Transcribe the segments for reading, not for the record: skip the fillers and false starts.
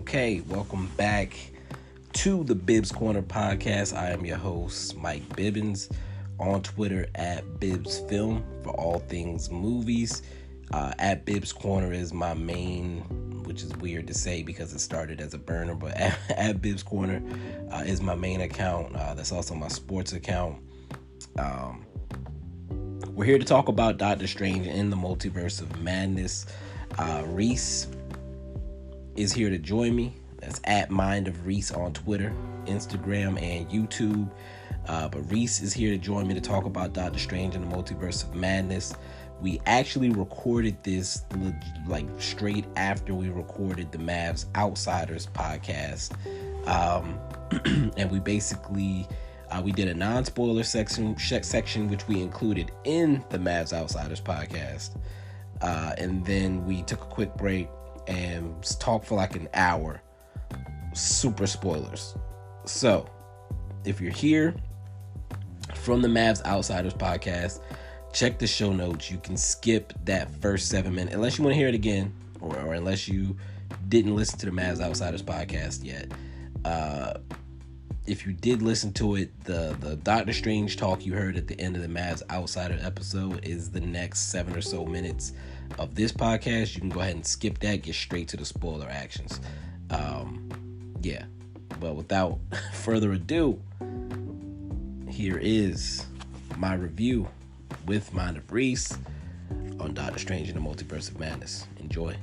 Okay, welcome back to the Bibbs Corner podcast. I am your host, Mike Bibbins, on Twitter at Bibbs Film for all things movies. At Bibbs Corner is my main, which is weird to say because it started as a burner, but at Bibbs Corner is my main account. That's also my sports account. We're here to talk about Doctor Strange in the Multiverse of Madness. Reese is here to join me. That's at Mind of Reese on Twitter, Instagram, and YouTube. But Reese is here to join me to talk about Doctor Strange in the Multiverse of Madness. We actually recorded this like straight after we recorded the Mavs Outsiders podcast. And we basically we did a non-spoiler section which we included in the Mavs Outsiders podcast. And then we took a quick break and talked for like an hour. Super spoilers. So, if you're here from the Mavs Outsiders podcast, check the show notes. You can skip that first 7 minutes, unless you want to hear it again, or unless you didn't listen to the Mavs Outsiders podcast yet. If you did listen to it, the Doctor Strange talk you heard at the end of the Mavs Outsider episode is the next 7 or so minutes of this podcast. You can go ahead and skip that, get straight to the spoiler actions. Yeah, but without further ado, here is my review with Mind of Reese on Doctor Strange in the Multiverse of Madness. Enjoy.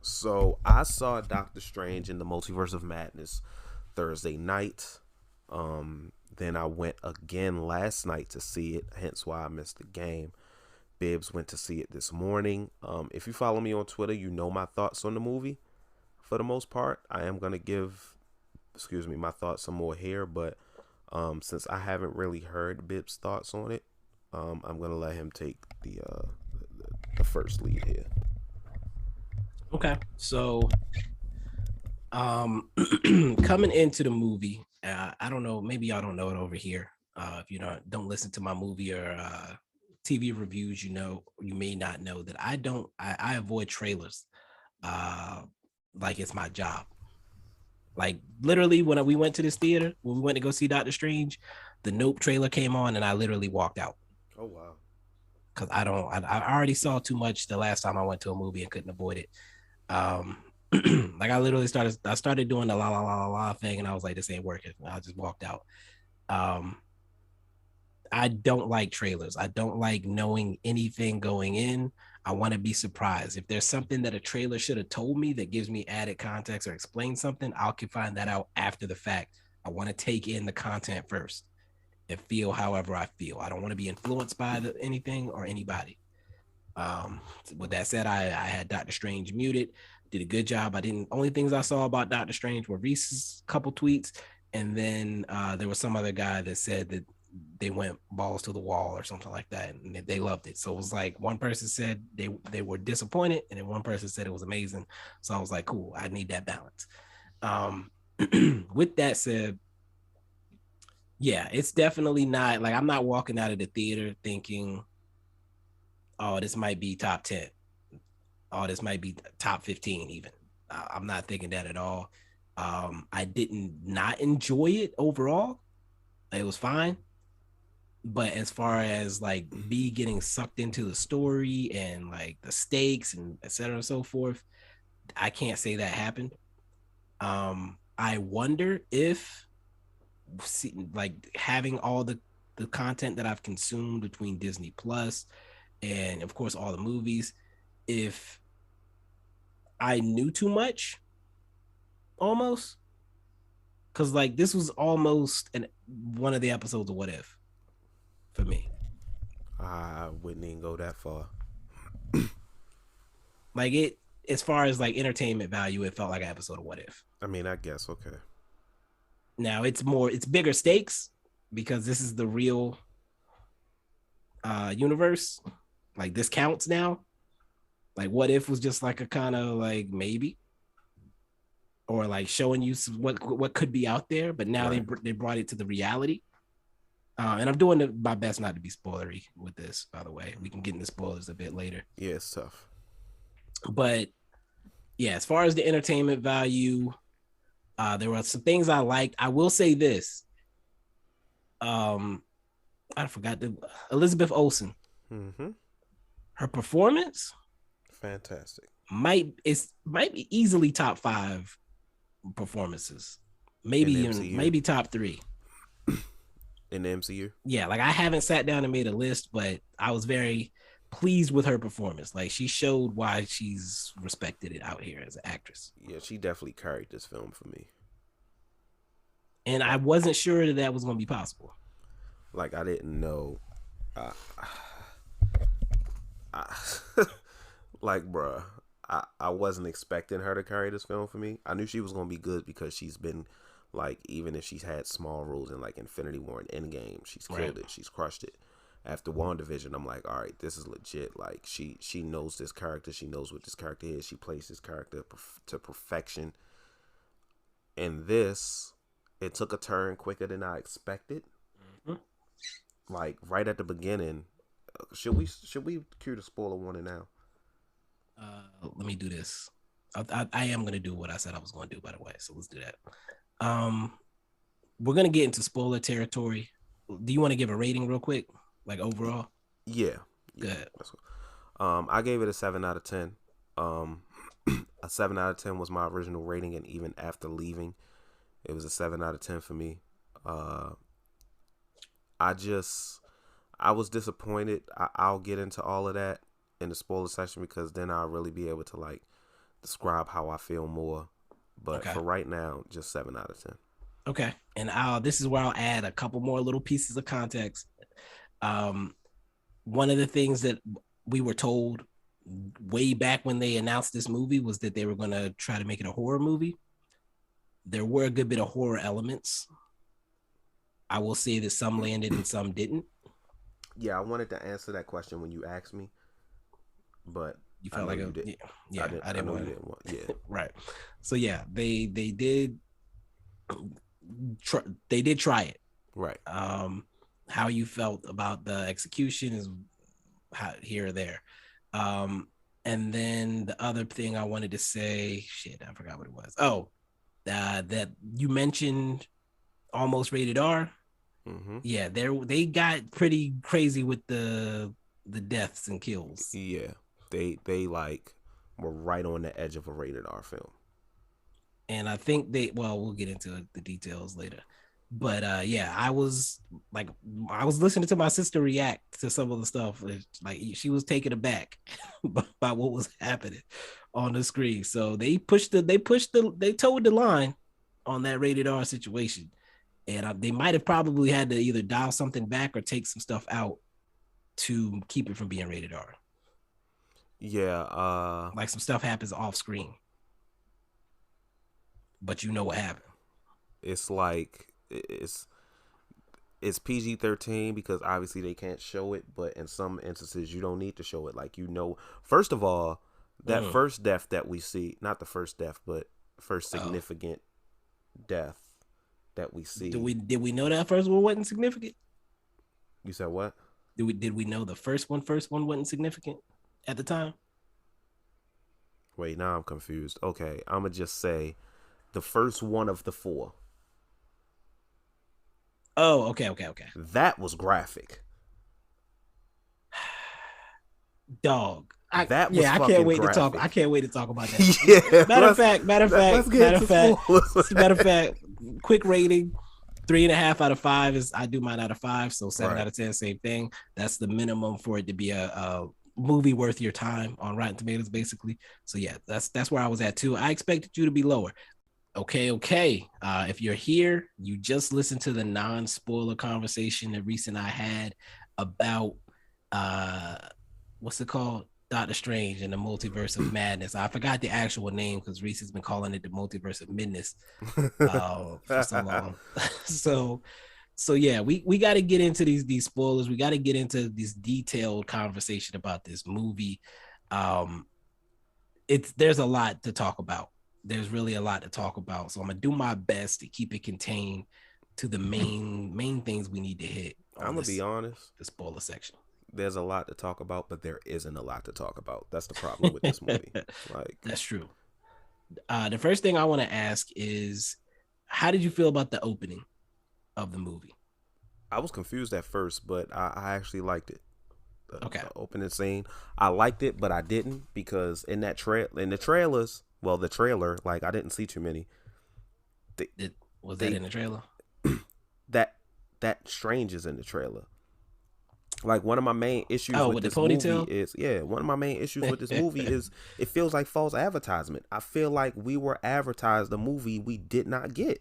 So I saw Doctor Strange in the Multiverse of Madness Thursday night. Then I went again last night to see it, hence why I missed the game. Bibbs went to see it this morning. If you follow me on Twitter, you know my thoughts on the movie. For the most part, I am going to give, my thoughts some more here. But since I haven't really heard Bibbs' thoughts on it, I'm going to let him take the first lead here. Okay, so coming into the movie, I don't know, maybe y'all don't know it over here. If you don't listen to my movie or TV reviews, you may not know that I avoid trailers like it's my job. Like literally when we went to this theater, when we went to go see Doctor Strange, the Nope trailer came on and I literally walked out. Oh wow. Because I already saw too much the last time I went to a movie and couldn't avoid it. Like I literally started doing the la la la la thing and I was like, this ain't working. I just walked out. I don't like trailers. I don't like knowing anything going in. I want to be surprised. If there's something that a trailer should have told me that gives me added context or explain something, I can find that out after the fact. I want to take in the content first and feel however I feel. I don't want to be influenced by anything or anybody. With that said, I had Doctor Strange muted, did a good job. Only things I saw about Doctor Strange were Reese's couple tweets, and then there was some other guy that said that they went balls to the wall or something like that, and they loved it. So it was like one person said they were disappointed, and then one person said it was amazing. So I was like, cool, I need that balance. With that said, yeah, it's definitely not like I'm not walking out of the theater thinking, oh, this might be top 10. Oh, this might be top 15 even. I'm not thinking that at all. I didn't not enjoy it overall. It was fine. But as far as like me getting sucked into the story and like the stakes and et cetera and so forth, I can't say that happened. I wonder if like having all the content that I've consumed between Disney Plus and of course all the movies, if I knew too much almost, because like this was almost one of the episodes of What If for me. I wouldn't even go that far. Like it, as far as like entertainment value, it felt like an episode of What If. I mean, I guess, okay. Now it's bigger stakes because this is the real universe. Like this counts now. Like What If was just like a kind of like maybe, or like showing you what could be out there, but now they brought it to the reality. And I'm doing my best not to be spoilery with this, by the way. We can get into spoilers a bit later. Yeah, it's tough. But yeah, as far as the entertainment value, there were some things I liked. I will say this. I forgot Elizabeth Olsen. Mm-hmm. Her performance Fantastic. might be easily top 5 performances. Maybe even maybe top 3. In the MCU? Yeah, like I haven't sat down and made a list, but I was very pleased with her performance. Like she showed why she's respected it out here as an actress. Yeah, she definitely carried this film for me. And I wasn't sure that was going to be possible. Like I didn't know. Like, bruh, I wasn't expecting her to carry this film for me. I knew she was gonna be good because she's been like, even if she's had small roles in like Infinity War and Endgame, she's killed it. She's crushed it. After WandaVision, I'm like, all right, this is legit. Like she knows this character. She knows what this character is. She plays this character to perfection. And this, it took a turn quicker than I expected. Mm-hmm. Like right at the beginning. Should we cue the spoiler warning now? Let me do this. I am going to do what I said I was going to do, by the way. So let's do that. We're going to get into spoiler territory. Do you want to give a rating real quick? Like overall? Yeah. Good. I gave it a 7 out of 10. A 7 out of 10 was my original rating, and even after leaving, it was a 7 out of 10 for me. I was disappointed. I'll get into all of that in the spoiler section because then I'll really be able to like describe how I feel more. But for right now, just 7 out of 10. Okay. And this is where I'll add a couple more little pieces of context. One of the things that we were told way back when they announced this movie was that they were going to try to make it a horror movie. There were a good bit of horror elements. I will say that some landed and some didn't. Yeah, I wanted to answer that question when you asked me, but you felt like you did. Yeah, I didn't want. Yeah, right. So yeah, they did. They did try it. Right. How you felt about the execution is here or there. And then the other thing I wanted to say, I forgot what it was. Oh, that you mentioned almost rated R. Mm-hmm. Yeah, they got pretty crazy with the deaths and kills. Yeah, they like were right on the edge of a rated R film. And I think we'll get into the details later. But yeah, I was listening to my sister react to some of the stuff. Like she was taken aback by what was happening on the screen. So they toed the line on that rated R situation. And they might have probably had to either dial something back or take some stuff out to keep it from being rated R. Yeah. Like some stuff happens off screen. But you know what happened. It's like it's PG-13 because obviously they can't show it, but in some instances you don't need to show it. Like, first of all, that first death that we see, not the first death, but first significant death that we see. Did we know that first one wasn't significant? You said what? Did we know the first one wasn't significant at the time? Wait, now I'm confused. Okay, I'm gonna just say the first one of the 4. Oh, okay. That was graphic. Dog. I can't wait to talk. I can't wait to talk about that. Yeah. Matter of fact, quick rating. 3.5 out of 5 is I do mine out of 5, so 7 out of 10, same thing. That's the minimum for it to be a movie worth your time on Rotten Tomatoes, basically. So yeah, that's where I was at too. I expected you to be lower. Okay. If you're here, you just listened to the non-spoiler conversation that Reese and I had about what's it called? Doctor Strange and the Multiverse of Madness. I forgot the actual name because Reese has been calling it the Multiverse of Madness for so long. so yeah, we got to get into these spoilers. We got to get into this detailed conversation about this movie. There's a lot to talk about. There's really a lot to talk about. So I'm gonna do my best to keep it contained to the main things we need to hit I'm gonna be honest. the spoiler section. There's a lot to talk about, but there isn't a lot to talk about. That's the problem with this movie. Like, that's true. The first thing I want to ask is, how did you feel about the opening of the movie? I was confused at first, but I actually liked it. Okay. The opening scene, I liked it, but I didn't because in the trailers, well, the trailer, like I didn't see too many. That in the trailer? that Strange is in the trailer. Like one of my main issues with this ponytail? movie is one of my main issues with this movie is it feels like false advertisement. I feel like we were advertised a movie we did not get.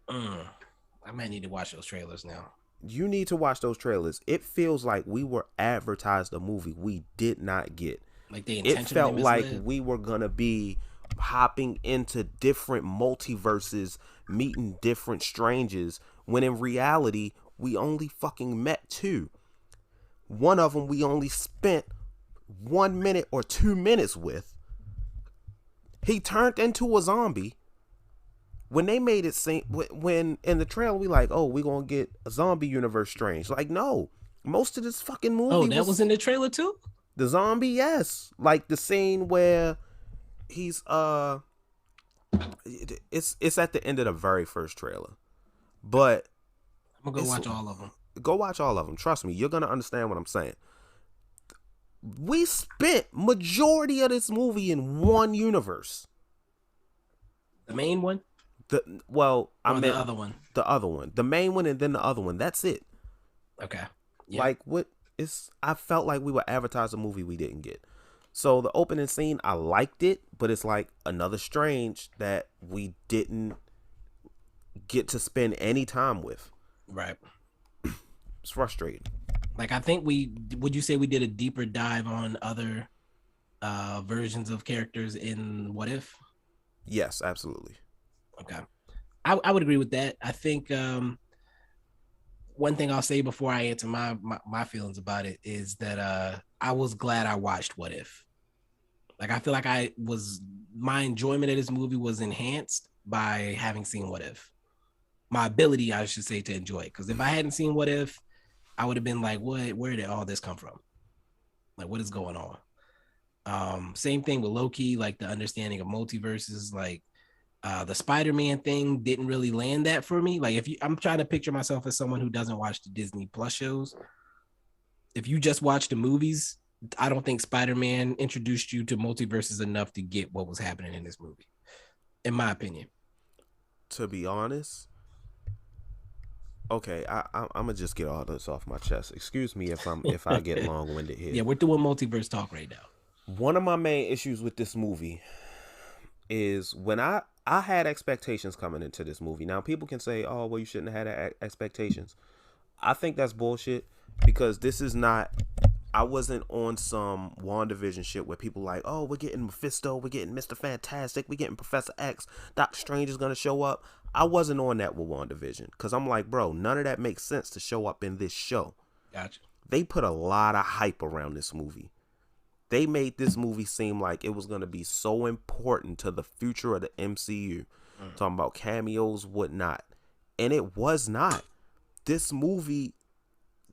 I might need to watch those trailers now. You need to watch those trailers. It feels like we were advertised a movie we did not get. Like they intentionally It felt like we were gonna be hopping into different multiverses, meeting different strangers, when in reality we only fucking met two. One of them we only spent 1 minute or 2 minutes with. He turned into a zombie. When they made it seem, when in the trailer we like, oh, we gonna get a zombie universe Strange. Like, no, most of this fucking movie. Oh, that was in the trailer too. The zombie, yes, like the scene where he's it's at the end of the very first trailer, but I'm gonna go watch all of them. Go watch all of them. Trust me, you're gonna understand what I'm saying. We spent majority of this movie in one universe. The main one. The other one. The other one. The main one and then the other one. That's it. Okay. Yeah. Like I felt like we were advertised a movie we didn't get. So the opening scene, I liked it, but it's like another Strange that we didn't get to spend any time with. Right. It's frustrating. Like, I think would you say we did a deeper dive on other versions of characters in What If? Yes, absolutely. Okay. I would agree with that. I think one thing I'll say before I answer my feelings about it is that I was glad I watched What If. Like, I feel like my enjoyment of this movie was enhanced by having seen What If. My ability, I should say, to enjoy it. Because if I hadn't seen What If, I would have been like, where did all this come from? Like, what is going on? Same thing with Loki, like the understanding of multiverses, like the Spider-Man thing didn't really land that for me. Like, I'm trying to picture myself as someone who doesn't watch the Disney Plus shows. If you just watch the movies, I don't think Spider-Man introduced you to multiverses enough to get what was happening in this movie, in my opinion. To be honest, okay, I'm gonna just get all this off my chest. Excuse me if I get long-winded here. Yeah, we're doing multiverse talk right now. One of my main issues with this movie is when I had expectations coming into this movie. Now, people can say, oh, well, you shouldn't have had expectations. I think that's bullshit because this is not, I wasn't on some WandaVision shit where people like, oh, we're getting Mephisto, we're getting Mr. Fantastic, we're getting Professor X, Doctor Strange is going to show up. I wasn't on that with WandaVision because I'm like, bro, none of that makes sense to show up in this show. Gotcha. They put a lot of hype around this movie. They made this movie seem like it was going to be so important to the future of the MCU. Talking about cameos, whatnot. And it was not. This movie,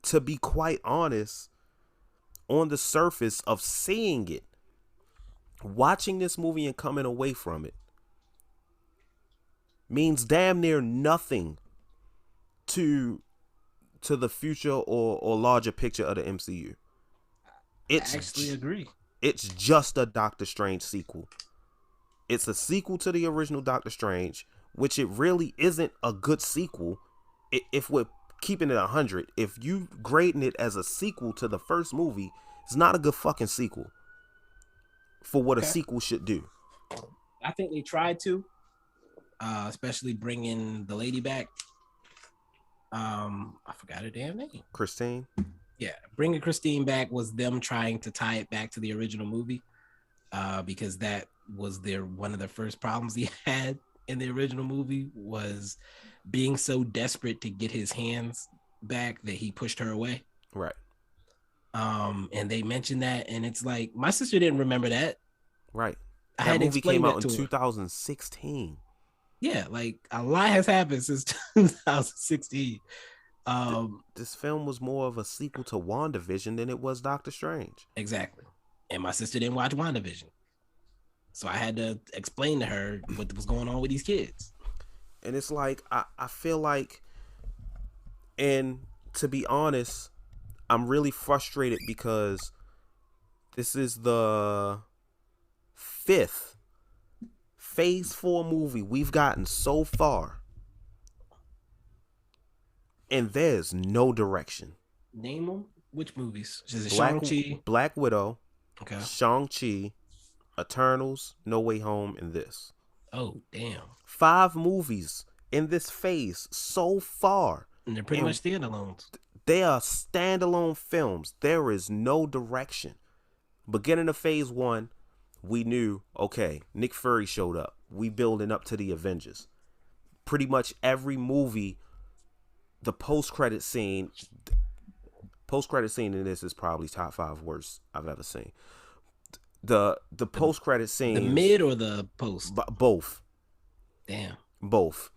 to be quite honest, on the surface of seeing it, watching this movie and coming away from it, means damn near nothing to the future or larger picture of the MCU. I actually agree. It's just a Doctor Strange sequel. It's a sequel to the original Doctor Strange, which it really isn't a good sequel. If we're keeping it 100, if you grading it as a sequel to the first movie, it's not a good fucking sequel for what a sequel should do. I think they tried to, especially bringing the lady back. I forgot her damn name. Christine. Yeah, bringing Christine back was them trying to tie it back to the original movie, because that was one of the first problems he had in the original movie was being so desperate to get his hands back that he pushed her away. Right. And they mentioned that, and it's like my sister didn't remember that. Right. That movie came out in 2016. Yeah, like a lot has happened since 2016. This film was more of a sequel to WandaVision than it was Doctor Strange. Exactly. And my sister didn't watch WandaVision. So I had to explain to her what was going on with these kids. And it's like, I feel like, and to be honest, I'm really frustrated because this is the 5th Phase 4 movie we've gotten so far. And there's no direction. Name them? Which movies? Is it Shang-Chi? Black Widow, okay. Shang-Chi, Eternals, No Way Home, and this. Oh, damn. 5 movies in this phase so far. And they're pretty much standalones. They are standalone films. There is no direction. Beginning of phase 1, we knew, okay, Nick Fury showed up. We building up to the Avengers. Pretty much every movie, the post-credit scene in this is probably top 5 worst I've ever seen. The post-credit scene. The mid or the post? Both. Damn. Both.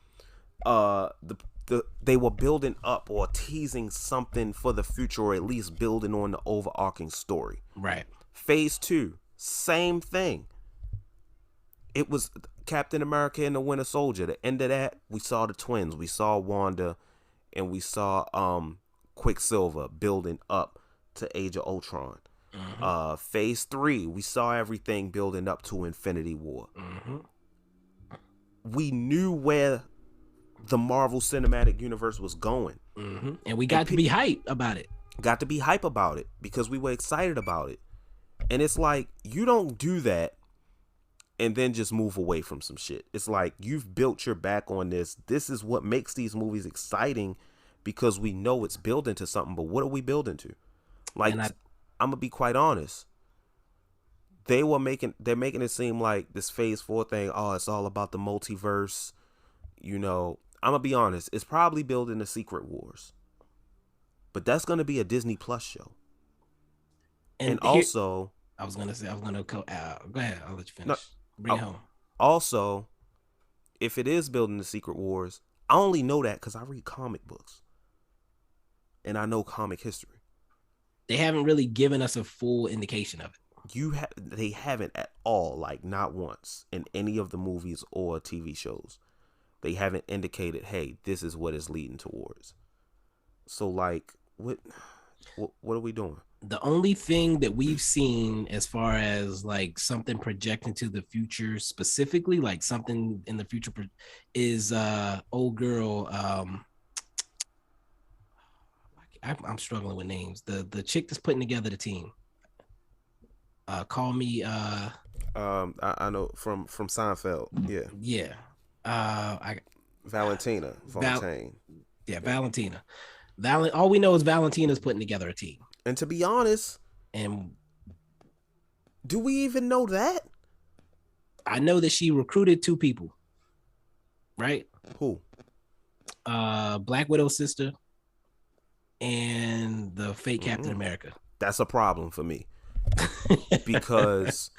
They were building up or teasing something for the future, or at least building on the overarching story. Right. Phase 2, same thing. It was Captain America and the Winter Soldier. The end of that, we saw the twins. We saw Wanda, and we saw Quicksilver building up to Age of Ultron. Mm-hmm. Phase 3, we saw everything building up to Infinity War. Mm-hmm. We knew where the Marvel Cinematic Universe was going. Mm-hmm. And we got to be hype about it. Got to be hype about it because we were excited about it. And it's like, you don't do that and then just move away from some shit. It's like, you've built your back on this. This is what makes these movies exciting because we know it's building to something. But what are we building to? Like, I'm going to be quite honest. They're making it seem like this phase 4 thing, oh, it's all about the multiverse. You know, I'm going to be honest. It's probably building the Secret Wars. But that's going to be a Disney Plus show. And also, go ahead. I'll let you finish. Bring it home. Also, if it is building the Secret Wars, I only know that because I read comic books. And I know comic history. They haven't really given us a full indication of it. They haven't at all, like not once in any of the movies or TV shows. They haven't indicated, hey, this is what it's leading towards. So, like, what are we doing? The only thing that we've seen as far as like something projecting to the future specifically, like something in the future, is old girl. I'm struggling with names. The chick that's putting together the team. Call me. I know from Seinfeld. Yeah. Yeah. Valentina. Valentina. All we know is Valentina's putting together a team. And to be honest, do we even know that? I know that she recruited 2 people. Right? Who? Black Widow's sister and the fake Captain America. That's a problem for me. Because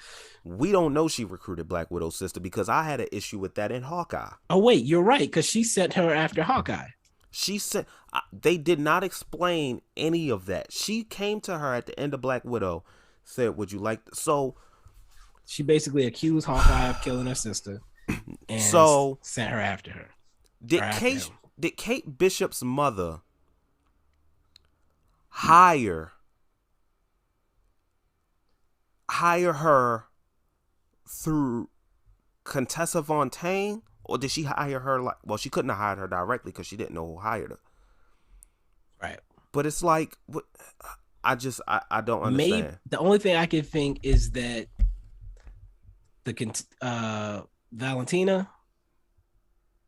we don't know she recruited Black Widow's sister, because I had an issue with that in Hawkeye. Oh, wait, you're right, because she sent her after Hawkeye. They did not explain any of that. She came to her at the end of Black Widow, said, would you like so she basically accused Hawkeye of killing her sister and sent her after her. Did Kate Bishop's mother hire her through Contessa Fontaine? Or did she hire her she couldn't have hired her directly because she didn't know who hired her. Right. But it's like, I don't understand. Maybe the only thing I can think is that the Valentina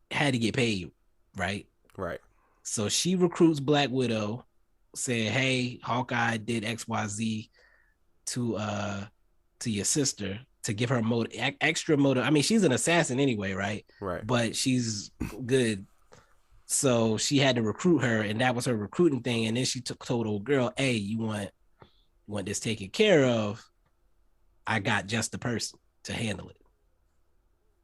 had to get paid, right? Right. So she recruits Black Widow, saying, hey, Hawkeye did XYZ to your sister, to give her extra motive. I mean, she's an assassin anyway, right? Right. But she's good. So she had to recruit her, and that was her recruiting thing. And then she told old girl, hey, you want this taken care of? I got just the person to handle it.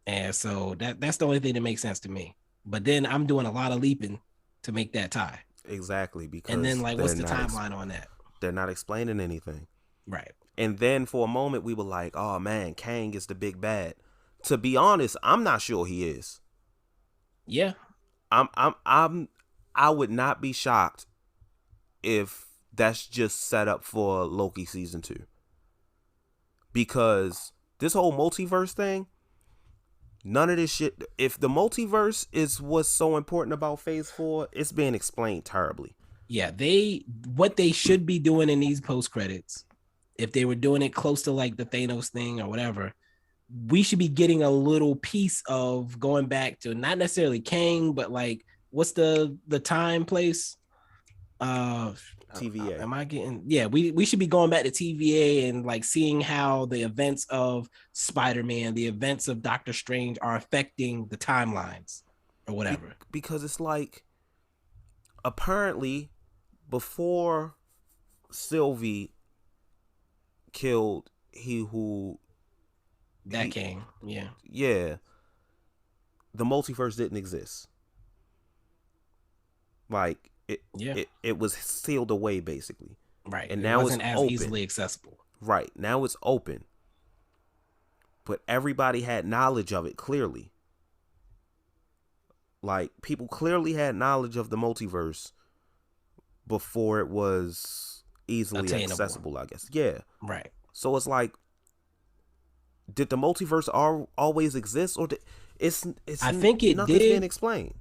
And so that's the only thing that makes sense to me. But then I'm doing a lot of leaping to make that tie. Exactly, And then because like, what's the timeline on that? they're not explaining anything. Right. And then for a moment we were like, oh man, Kang is the big bad. To be honest, I'm not sure he is. Yeah. I'm I would not be shocked if that's just set up for Loki season 2. Because this whole multiverse thing, none of this shit, if the multiverse is what's so important about phase 4, it's being explained terribly. Yeah, what they should be doing in these post credits, if they were doing it close to like the Thanos thing or whatever, we should be getting a little piece of going back to not necessarily Kang, but like what's the time place? Uh TVA. am I getting, yeah, we should be going back to TVA and like seeing how the events of Spider-Man, the events of Doctor Strange are affecting the timelines or whatever. Because it's like, apparently before Sylvie killed Kang, yeah. yeah, the multiverse didn't exist. Like Yeah. it was sealed away basically. Right. And It now wasn't it's as open. easily accessible. Right. Now it's open. But everybody had knowledge of it clearly. Like, people clearly had knowledge of the multiverse before it was easily Attainable. accessible, I guess. Yeah. Right. So it's like, did the multiverse always exist, or it's I think it nothing's did. being explained.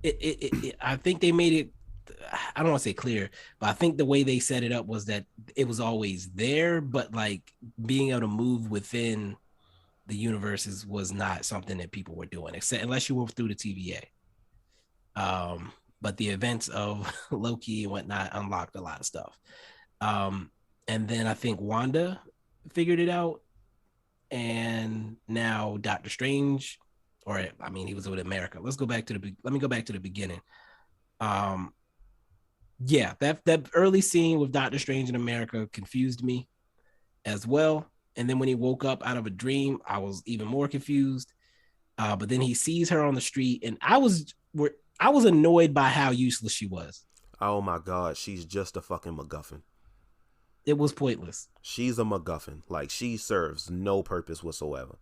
I think they made it, I don't want to say clear, but I think the way they set it up was that it was always there, but like being able to move within the universes was not something that people were doing, except unless you were through the TVA. But the events of Loki and whatnot unlocked a lot of stuff. And then I think Wanda figured it out, and now Doctor Strange, or I mean, he was with America. Let me go back to the beginning. Yeah, that early scene with Doctor Strange in America confused me as well. And then when he woke up out of a dream, I was even more confused. But then he sees her on the street, and I was annoyed by how useless she was. Oh my God, she's just a fucking MacGuffin. It was pointless. She's a MacGuffin. Like, she serves no purpose whatsoever.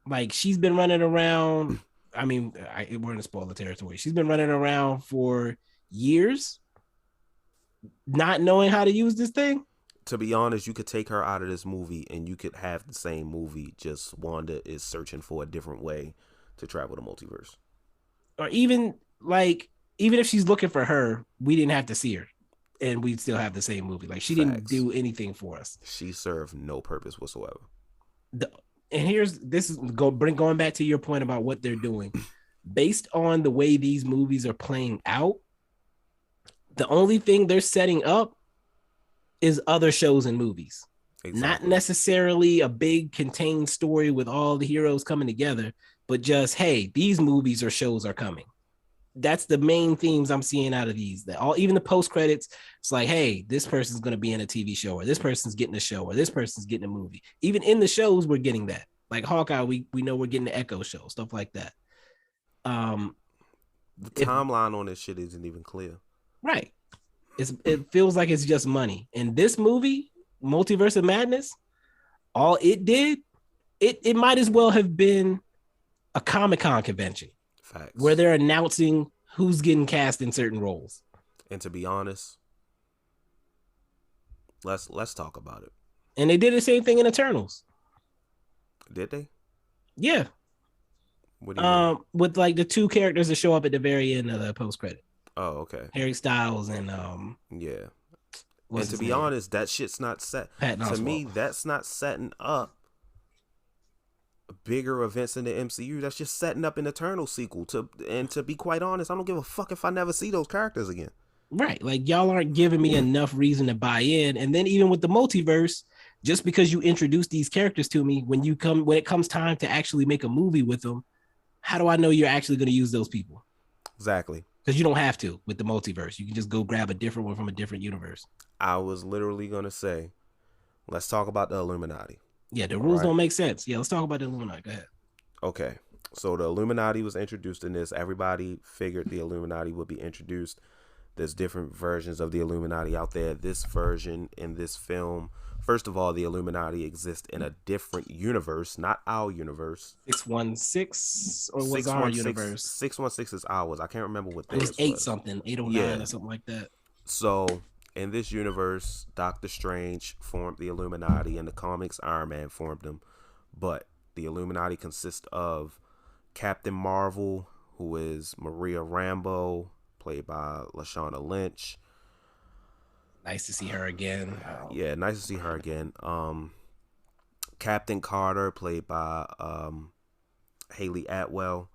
Like, she's been running around. I mean, we're in a spoiler territory. She's been running around for years, not knowing how to use this thing. To be honest, you could take her out of this movie and you could have the same movie, just Wanda is searching for a different way to travel the multiverse. Or even if she's looking for her, we didn't have to see her, and we'd still have the same movie. Like, she didn't do anything for us. She served no purpose whatsoever. Going back to your point about what they're doing. Based on the way these movies are playing out, the only thing they're setting up is other shows and movies. Exactly. Not necessarily a big contained story with all the heroes coming together, but just, hey, these movies or shows are coming. That's the main themes I'm seeing out of these. Even the post credits, it's like, hey, this person's going to be in a TV show, or this person's getting a show, or this person's getting a movie. Even in the shows, we're getting that. Like Hawkeye, we know we're getting the Echo show, stuff like that. The timeline on this shit isn't even clear. Right. It feels like it's just money. And this movie, Multiverse of Madness, all it did, it might as well have been a Comic-Con convention. Facts. Where they're announcing who's getting cast in certain roles. And to be honest, let's talk about it. And they did the same thing in Eternals. Did they? Yeah. What do you mean? With like the two characters that show up at the very end of the post credit. Oh, okay. Harry Styles and yeah. And to be honest, that shit's not set. To me, that's not setting up bigger events in the MCU. That's just setting up an Eternal sequel. And to be quite honest, I don't give a fuck if I never see those characters again. Right. Like, y'all aren't giving me enough reason to buy in. And then even with the multiverse, just because you introduce these characters to me, when it comes time to actually make a movie with them, how do I know you're actually going to use those people? Exactly. Because you don't have to with the multiverse. You can just go grab a different one from a different universe. I was literally going to say, let's talk about the Illuminati. Yeah, the rules don't make sense. Yeah, let's talk about the Illuminati. Go ahead. Okay. So the Illuminati was introduced in this. Everybody figured the Illuminati would be introduced. There's different versions of the Illuminati out there. This version in this film, first of all, the Illuminati exists in a different universe, not our universe. 616 or was our 616 universe? 616 is ours. I can't remember what It was theirs eight was. something, 809 Yeah. or something like that. So in this universe, Doctor Strange formed the Illuminati. In the comics, Iron Man formed them. But the Illuminati consists of Captain Marvel, who is Maria Rambeau, played by Lashana Lynch. Nice to see her again. Yeah, nice to see her again. Captain Carter, played by Haley Atwell.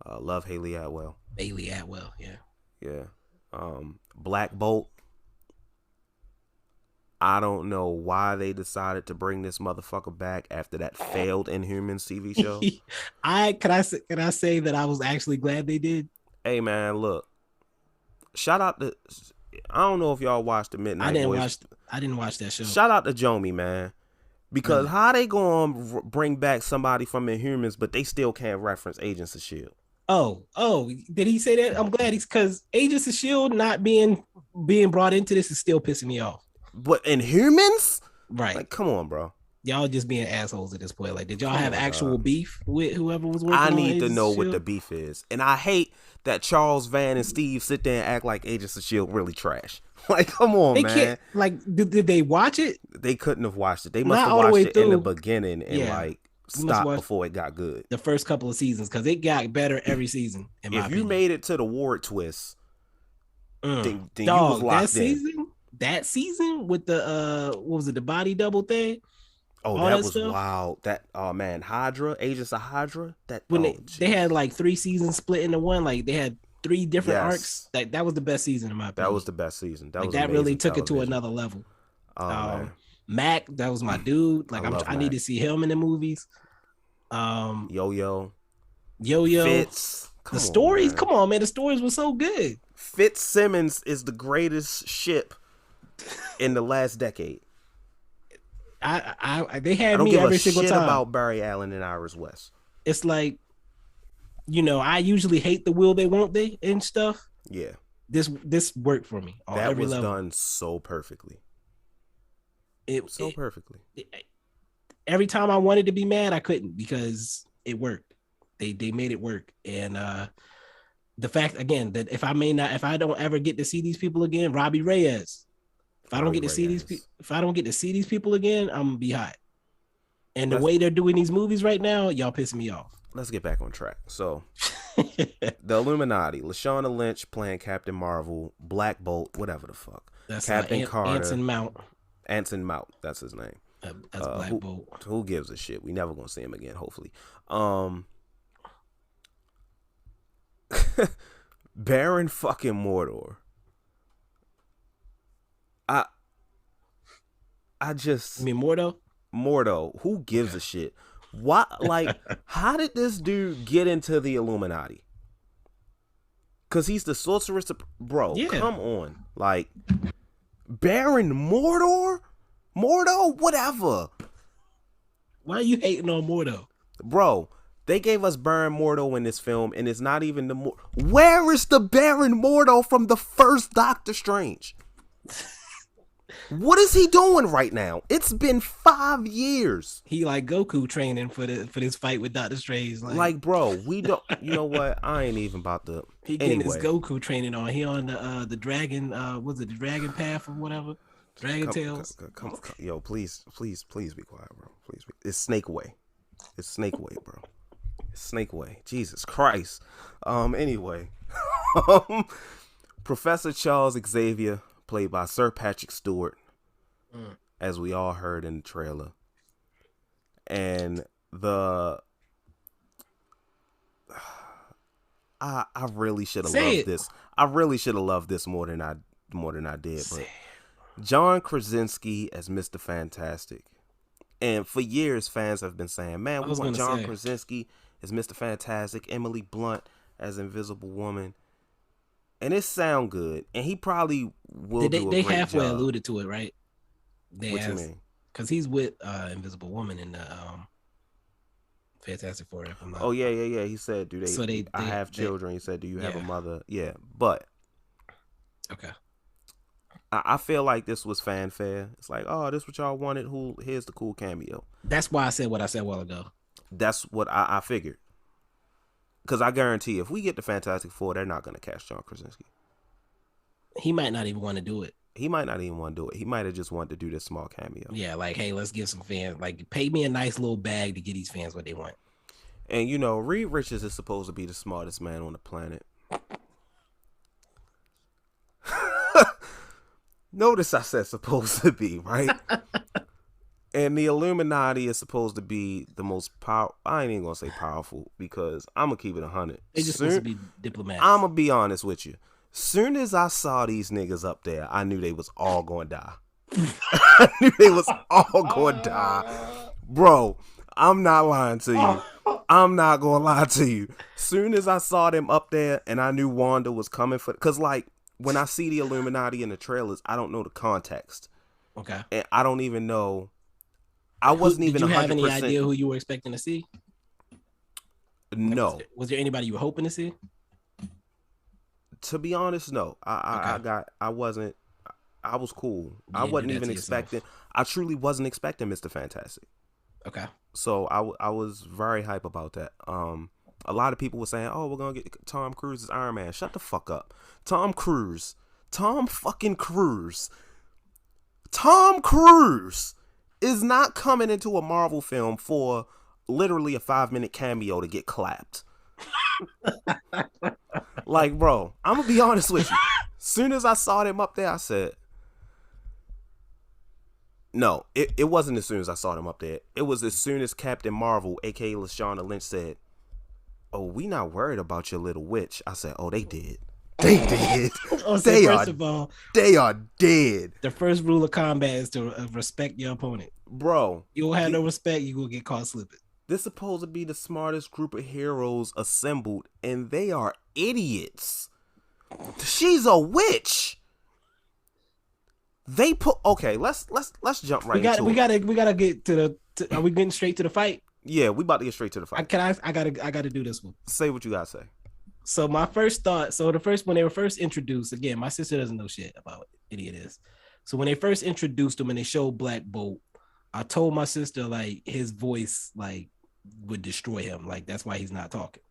Love Haley Atwell. Bailey Atwell, yeah. Yeah. Black Bolt. I don't know why they decided to bring this motherfucker back after that failed Inhumans TV show. Can I say that I was actually glad they did? Hey man, look. Shout out to, I don't know if y'all watched the Midnight Boys. I didn't watch that show. Shout out to Jomi, man. Because how they gonna bring back somebody from Inhumans, but they still can't reference Agents of S.H.I.E.L.D.? Oh, did he say that? I'm glad he's, because Agents of S.H.I.E.L.D. not being brought into this is still pissing me off. But Inhumans? Right. Like, come on, bro. Y'all just being assholes at this point. Like, did y'all have actual beef with whoever was working on I need to know what the beef is. And I hate that Charles Van and Steve sit there and act like Agents of S.H.I.E.L.D. really trash. Like, come on, man. Can't, like, did they watch it? They couldn't have watched it. They must have watched it in the beginning and like stopped before it got good. The first couple of seasons, because it got better every season. If you made it to the Ward twist, then you was locked in. That season with the what was it, the body double thing? Oh, that was stuff? Wild. That man, Hydra, Agents of Hydra. That when they had like 3 seasons split into one, like they had 3 different arcs. That was the best season in my opinion. That was the best season. That was that really took it to another level. Mac, that was my dude. Like I need to see him in the movies. Yo-Yo. Fitz. The stories, come on, man. The stories were so good. Fitzsimmons is the greatest ship in the last decade. They had me every single time. I don't give a shit about Barry Allen and Iris West. It's like, I usually hate the will they won't they and stuff. Yeah. This worked for me on every level. That was done so perfectly. Perfectly. Every time I wanted to be mad, I couldn't because it worked. They made it work. And the fact again that if I don't ever get to see these people again, Robbie Reyes. If I don't get to see these people again, I'm gonna be hot. And the way they're doing these movies right now, y'all pissing me off. Let's get back on track. So, the Illuminati, Lashana Lynch playing Captain Marvel, Black Bolt, whatever the fuck. That's Captain Carter. Anson Mount, that's his name. That's Black Bolt. Who gives a shit? We never gonna see him again, hopefully. Baron fucking Mordor. I just... You mean Mordo? Mordo. Who gives a shit? What? Like, how did this dude get into the Illuminati? Because he's the sorceress. Bro, come on. Like, Baron Mordor? Mordo? Whatever. Why are you hating on Mordo? Bro, they gave us Baron Mordo in this film, and it's not even the... Where is the Baron Mordo from the first Doctor Strange? What is he doing right now? It's been 5 years. He like Goku training for this fight with Doctor Strange. Like, bro, we don't. You know what? I ain't even about to. He getting his Goku training on. He on the dragon. Was it the dragon path or whatever? Dragon Tales. Come, yo, please be quiet, bro. Please. It's Snake Way. It's Snake Way, bro. It's Snake Way. Jesus Christ. Anyway, Professor Charles Xavier, played by Sir Patrick Stewart, as we all heard in the trailer. And I really should have loved this. I really should have loved this more than I did. But John Krasinski as Mr. Fantastic. And for years, fans have been saying, man, we want John Krasinski as Mr. Fantastic, Emily Blunt as Invisible Woman. And it sound good. And he probably will do a great job. They halfway alluded to it, right? What you mean? Because he's with Invisible Woman in the Fantastic Four. Oh, yeah. He said, I have children. He said, do you have a mother? Yeah, but Okay. I feel like this was fanfare. It's like, oh, this what y'all wanted. Here's the cool cameo. That's why I said what I said a while ago. That's what I figured. Because I guarantee if we get the Fantastic Four, they're not going to cast John Krasinski. He might not even want to do it. He might not even want to do it. He might have just wanted to do this small cameo. Yeah, like, hey, let's give some fans, like, pay me a nice little bag to get these fans what they want. And, you know, Reed Richards is supposed to be the smartest man on the planet. Notice I said supposed to be, right? And the Illuminati is supposed to be the most powerful. I ain't even going to say powerful because I'm going to keep it 100. They just supposed to be diplomats. I'm going to be honest with you. Soon as I saw these niggas up there, I knew they was all going to die. I knew they was all going to die. Bro, I'm not lying to you. I'm not going to lie to you. Soon as I saw them up there and I knew Wanda was coming for... Because, like, when I see the Illuminati in the trailers, I don't know the context. Okay. And I don't even know... I wasn't even 100%... Did you have any idea who you were expecting to see? No. Was there anybody you were hoping to see? To be honest, no. I was cool. I wasn't even expecting... I truly wasn't expecting Mr. Fantastic. Okay. So I was very hype about that. A lot of people were saying, oh, we're going to get Tom Cruise as Iron Man. Shut the fuck up. Tom fucking Cruise is not coming into a Marvel film for literally a 5-minute cameo to get clapped. Like, bro, I'm going to be honest with you. Soon as I saw them up there, I said, no, it wasn't as soon as I saw them up there. It was as soon as Captain Marvel, a.k.a. Lashana Lynch, said, oh, we not worried about your little witch. I said, oh, they did. They did. They are dead. The first rule of combat is to respect your opponent. Bro. You don't have no respect, you will get caught slipping. This is supposed to be the smartest group of heroes assembled, and they are idiots. She's a witch. They put... Okay, let's jump right into it. We gotta get to the... Are we getting straight to the fight? Yeah, we about to get straight to the fight. I gotta do this one. Say what you gotta say. So my first thought, when they were first introduced, again, my sister doesn't know shit about what idiot is. So when they first introduced him and they showed Black Bolt, I told my sister, like, his voice, like, would destroy him. Like, that's why he's not talking.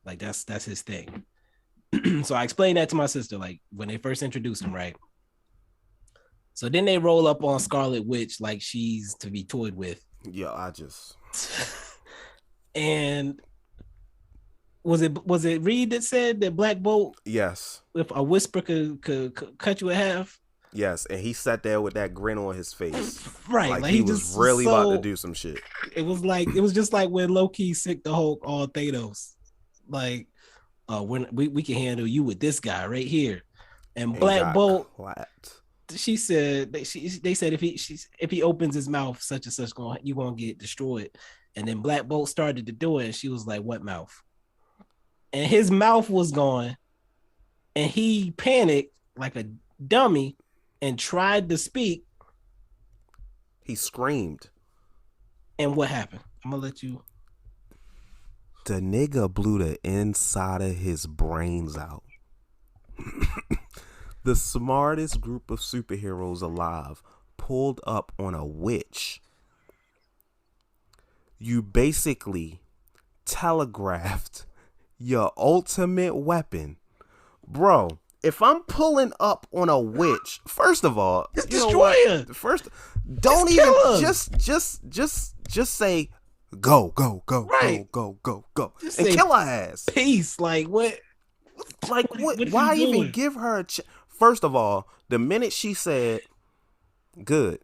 Like, that's his thing. So I explained that to my sister, like, when they first introduced him, right? So then they roll up on Scarlet Witch like she's to be toyed with. Yeah, and was it Reed that said that Black Bolt? Yes. If a whisper could cut you in half. Yes, and he sat there with that grin on his face. Right. Like he was really about to do some shit. It was just like when Loki sick the Hulk on Thanos. Like, when we can handle you with this guy right here. And Black Bolt clapped. She said they said if he opens his mouth, such and such, you're gonna get destroyed. And then Black Bolt started to do it, and she was like, "What mouth?" And his mouth was gone, and he panicked like a dummy and tried to speak. He screamed. And what happened? I'm gonna let you. The nigga blew the inside of his brains out. The smartest group of superheroes alive pulled up on a witch. You basically telegraphed your ultimate weapon. Bro, if I'm pulling up on a witch, first of all, just destroy her. First, don't even just say go, right. go, just and kill her ass. Peace, like what? Like what? Why even give her a chance? First of all, the minute she said, good,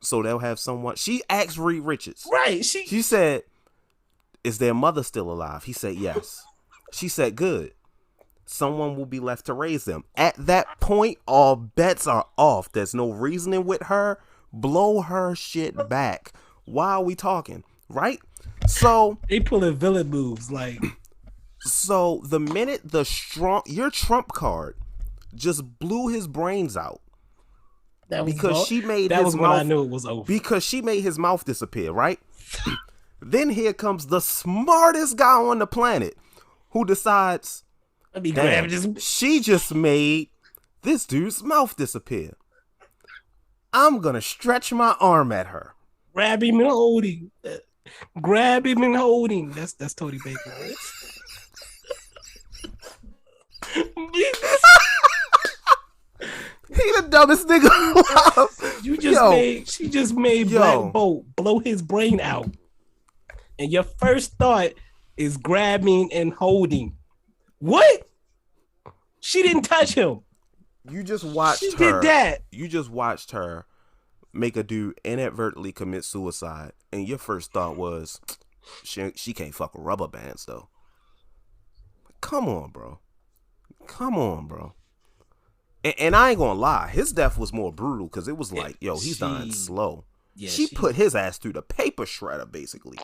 so they'll have someone. She asked Reed Richards. Right. She said, is their mother still alive? He said, yes. She said, good. Someone will be left to raise them. At that point, all bets are off. There's no reasoning with her. Blow her shit back. Why are we talking? Right? So they pulling villain moves like. So the minute your trump card just blew his brains out because she made his mouth. I knew it was over. Because she made his mouth disappear, right? Then here comes the smartest guy on the planet who decides, damn, she just made This dude's mouth disappeared. I'm gonna stretch my arm at her. Grab him and hold him. Grab him and hold him. That's Tony Baker. He the dumbest nigga alive. She just made Black Bolt blow his brain out. And your first thought is grabbing and holding. What? She didn't touch him. You just watched she did that. You just watched her make a dude inadvertently commit suicide, and your first thought was, she can't fuck with rubber bands though. Come on, bro. And I ain't gonna lie, his death was more brutal because it was like, he's dying slow. Yeah, she put his ass through the paper shredder, basically.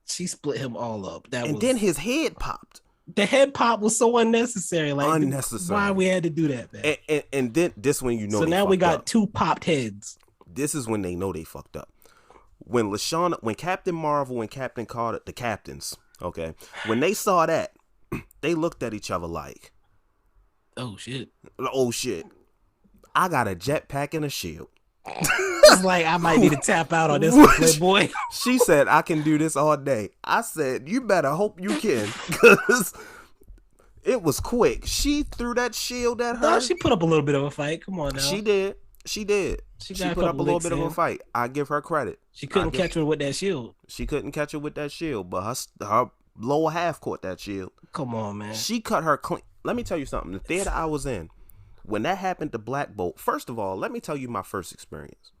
She split him all up. Then his head popped. The head pop was so unnecessary. Like, unnecessary. Why we had to do that, man? And then this when you know. So now we got 2 popped heads. This is when they know they fucked up. When Captain Marvel and Captain Carter, the captains, okay, when they saw that, they looked at each other like, oh shit. I got a jetpack and a shield. It's like, I might need to tap out on this one, Playboy. She said, I can do this all day. I said, you better hope you can, because it was quick. She threw that shield at her. No, she put up a little bit of a fight. Come on now. She did. She put up a little bit of a fight. I give her credit. She couldn't catch her with that shield. But her lower half caught that shield. Come on, man. She cut her clean. Let me tell you something. The theater I was in, when that happened to Black Bolt, first of all, let me tell you my first experience.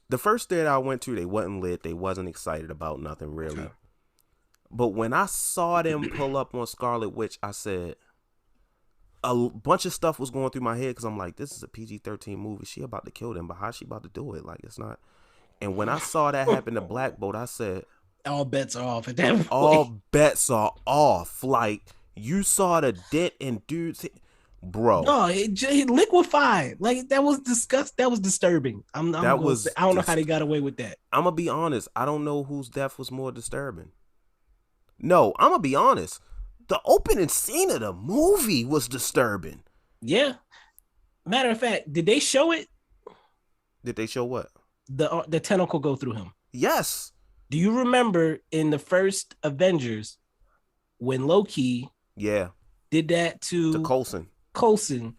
The first theater I went to, they wasn't lit. They wasn't excited about nothing, really. Okay. But when I saw them pull up on Scarlet Witch, I said, a bunch of stuff was going through my head because I'm like, this is a PG-13 movie. She about to kill them, but how's she about to do it? Like, it's not. And when I saw that happen to Black Bolt, I said, all bets are off at that point. All bets are off. Like, you saw the dent in dude's head. Bro, no, it liquefied. Like, that was disgusting. That was disturbing. I don't know how they got away with that. I'm gonna be honest. I don't know whose death was more disturbing. No, I'm gonna be honest. The opening scene of the movie was disturbing. Yeah. Matter of fact, did they show it? Did they show what? The tentacle go through him. Yes. Do you remember in the first Avengers when Loki? Yeah. Did that to Coulson,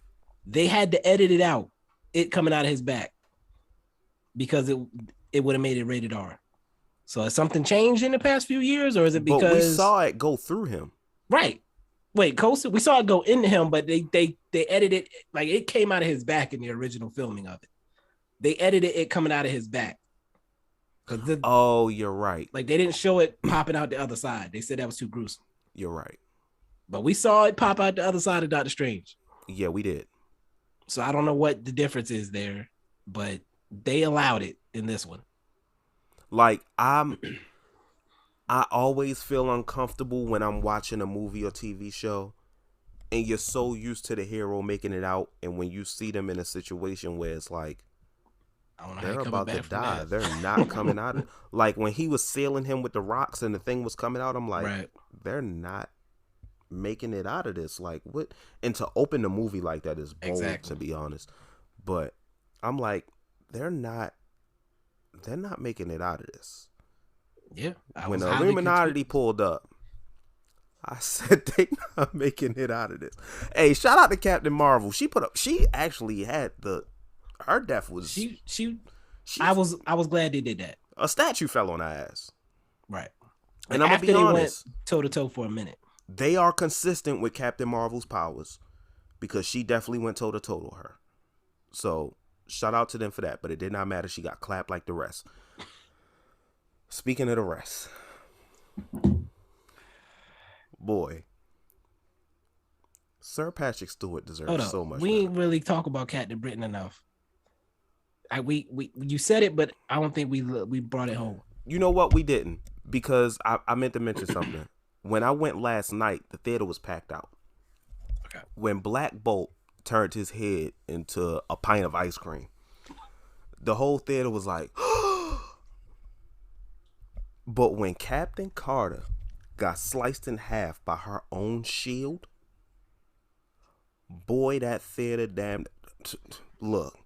they had to edit it out, it coming out of his back, because it would have made it rated R. So has something changed in the past few years, or is it because we saw it go through him? Right. Wait, Coulson, we saw it go into him, but they edited it, like, it came out of his back in the original filming of it. They edited it coming out of his back. You're right. Like, they didn't show it popping out the other side. They said that was too gruesome. You're right. But we saw it pop out the other side of Doctor Strange. Yeah, we did. So I don't know what the difference is there, but they allowed it in this one. Like, I always feel uncomfortable when I'm watching a movie or TV show and you're so used to the hero making it out, and when you see them in a situation where it's like, they're about to die. They're not coming out. Like, when he was sealing him with the rocks and the thing was coming out, I'm like, right. They're not making it out of this. Like, what? And to open the movie like that is bold, to be honest. But I'm like, they're not making it out of this. Yeah. When the Illuminati pulled up, I said they not making it out of this. Hey, shout out to Captain Marvel. She actually had her death was I was glad they did that. A statue fell on her ass. Right. And I'm gonna be honest, went toe to toe for a minute. They are consistent with Captain Marvel's powers, because she definitely went toe to toe with her. So shout out to them for that, but it did not matter. She got clapped like the rest. Speaking of the rest, boy, Sir Patrick Stewart deserves so much. We ain't really talk about Captain Britain enough. You said it, but I don't think we brought it home. You know what? We didn't, because I meant to mention something. When I went last night, the theater was packed out. Okay. When Black Bolt turned his head into a pint of ice cream, the whole theater was like, but when Captain Carter got sliced in half by her own shield, Boy, that theater, damn. Look,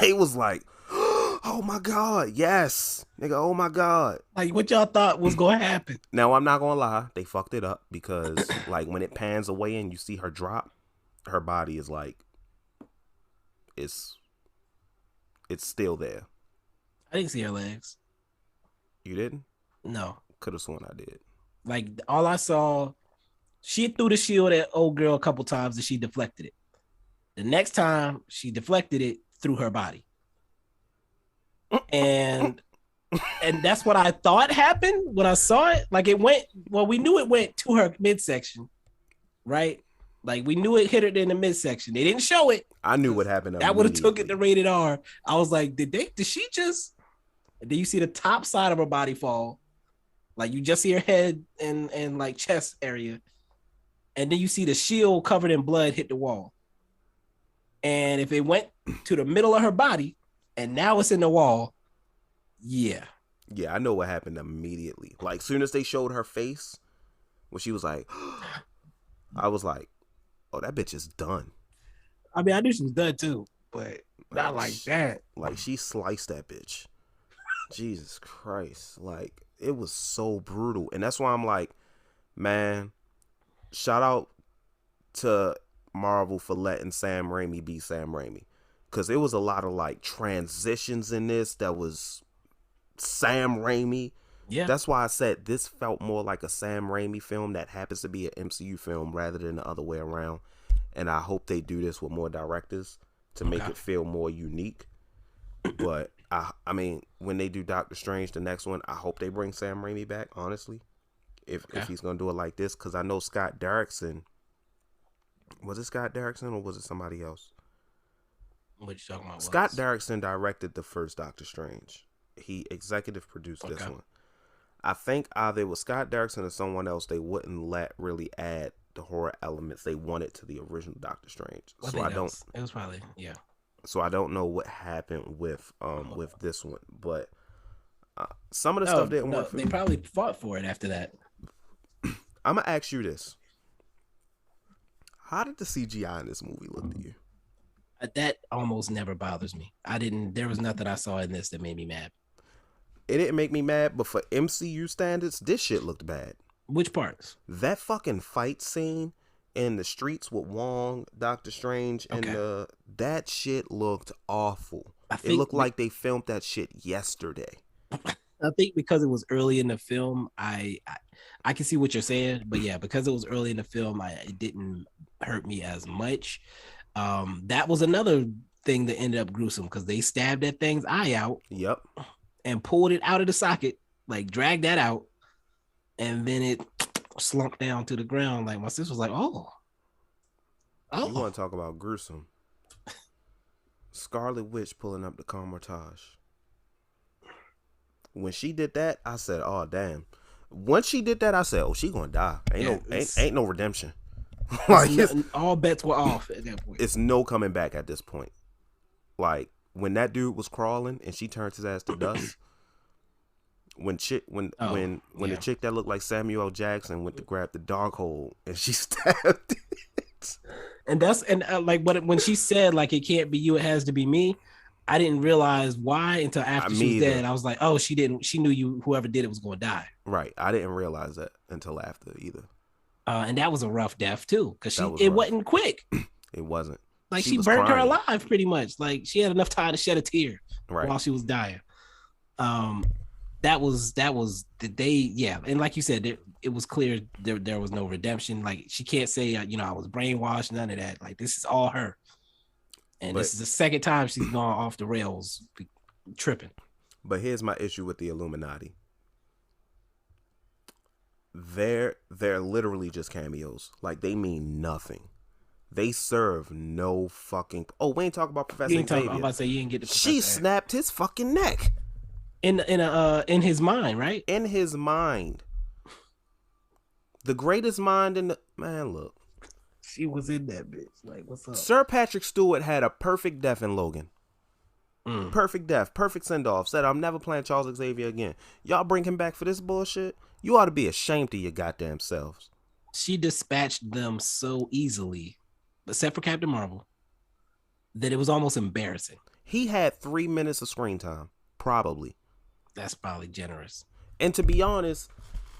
they was like, oh my God, yes. Nigga, oh my God. Like, what y'all thought was gonna happen? Now, I'm not gonna lie, they fucked it up because, like, when it pans away and you see her drop, her body is like, it's still there. I didn't see her legs. You didn't? No. Could have sworn I did. Like, all I saw, she threw the shield at old girl a couple times and she deflected it. The next time she deflected it through her body. And that's what I thought happened when I saw it. Like, it went, well, we knew it went to her midsection, right? Like, we knew it hit her in the midsection. They didn't show it. I knew what happened. That would have took it to rated R. I was like, did she just, did you see the top side of her body fall? Like, you just see her head and like chest area. And then you see the shield covered in blood hit the wall. And if it went to the middle of her body and now it's in the wall, yeah. Yeah, I know what happened immediately. Like, soon as they showed her face, when she was like, I was like, oh, that bitch is done. I mean, I knew she was done too, but not like that. Like, she sliced that bitch. Jesus Christ. Like, it was so brutal. And that's why I'm like, man, shout out to Marvel for letting Sam Raimi be Sam Raimi. Because there was a lot of, like, transitions in this that was Sam Raimi. Yeah. That's why I said this felt more like a Sam Raimi film that happens to be an MCU film rather than the other way around. And I hope they do this with more directors to make it feel more unique. But I mean, when they do Doctor Strange, the next one, I hope they bring Sam Raimi back, honestly. If he's gonna do it like this, because I know Scott Derrickson. Was it Scott Derrickson or was it somebody else? What you talking about? Scott Derrickson directed the first Doctor Strange. He executive produced this one. I think either it was Scott Derrickson or someone else. They wouldn't let really add the horror elements they wanted to the original Doctor Strange. Well, so I don't. It was probably So I don't know what happened with this one, but some of the stuff didn't work. They probably fought for it after that. I'm gonna ask you this: how did the CGI in this movie look to you? That almost never bothers me. There was nothing I saw in this that made me mad. It didn't make me mad, but for MCU standards, this shit looked bad. Which parts? That fucking fight scene in the streets with Wong, Doctor Strange, and that shit looked awful. It looked like they filmed that shit yesterday. I think because it was early in the film, I can see what you're saying, but yeah, because it was early in the film, it didn't hurt me as much. That was another thing that ended up gruesome because they stabbed that thing's eye out. Yep. And pulled it out of the socket, like dragged that out, and then it slumped down to the ground. Like my sister was like, "Oh, you want to talk about gruesome?" Scarlet Witch pulling up the Carmontage. When she did that, I said, "Oh damn." Once she did that, I said, "Oh, she gonna die. Ain't no redemption." Like all bets were off at that point. It's no coming back at this point. Like when that dude was crawling and she turned his ass to dust. When the chick that looked like Samuel L. Jackson went to grab the dog hole and she stabbed it. When she said like it can't be you, it has to be me. I didn't realize why until after she was dead. I was like, oh, she knew you. Whoever did it was going to die. Right. I didn't realize that until after either. And that was a rough death too, because it wasn't quick. It wasn't. Like she burned her alive pretty much. Like she had enough time to shed a tear while she was dying. That was the day. Yeah, and like you said, it was clear there was no redemption. Like she can't say I was brainwashed. None of that. Like this is all her. And this is the second time she's gone off the rails, tripping. But here's my issue with the Illuminati. They're literally just cameos. Like they mean nothing. They serve no fucking. Oh, we ain't talking about Professor Xavier. I'm about to say you didn't get the. She snapped his fucking neck. In his mind, right? In his mind. The greatest mind in the man. Look, she was in that bitch. Like, what's up? Sir Patrick Stewart had a perfect death in Logan. Perfect death, perfect send off. Said I'm never playing Charles Xavier again. Y'all bring him back for this bullshit. You ought to be ashamed of your goddamn selves. She dispatched them so easily. except for Captain Marvel, that it was almost embarrassing. He had 3 minutes of screen time, probably. That's probably generous. And to be honest,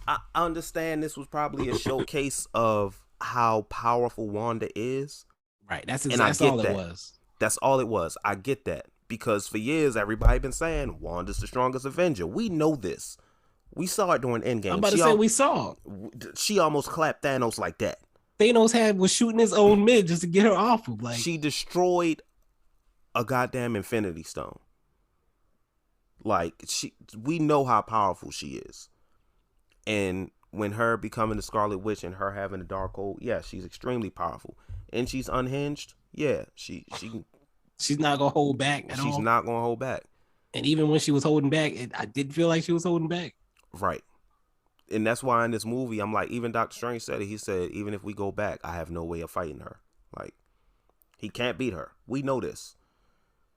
I understand this was probably a showcase of how powerful Wanda is. Right. That's all it was. That's all it was. I get that. Because for years, everybody been saying Wanda's the strongest Avenger. We know this. We saw it during Endgame. I'm about to say we saw. She almost clapped Thanos like that. Thanos was shooting his own mid just to get her off of. Like, she destroyed a goddamn Infinity Stone. Like, we know how powerful she is. And when her becoming the Scarlet Witch and her having the Darkhold, yeah, she's extremely powerful. And she's unhinged. Yeah, she's not gonna hold back at all. She's not gonna hold back. And even when she was holding back, I didn't feel like she was holding back. Right. And that's why in this movie, I'm like, even Doctor Strange said it. He said, even if we go back, I have no way of fighting her. Like, he can't beat her. We know this.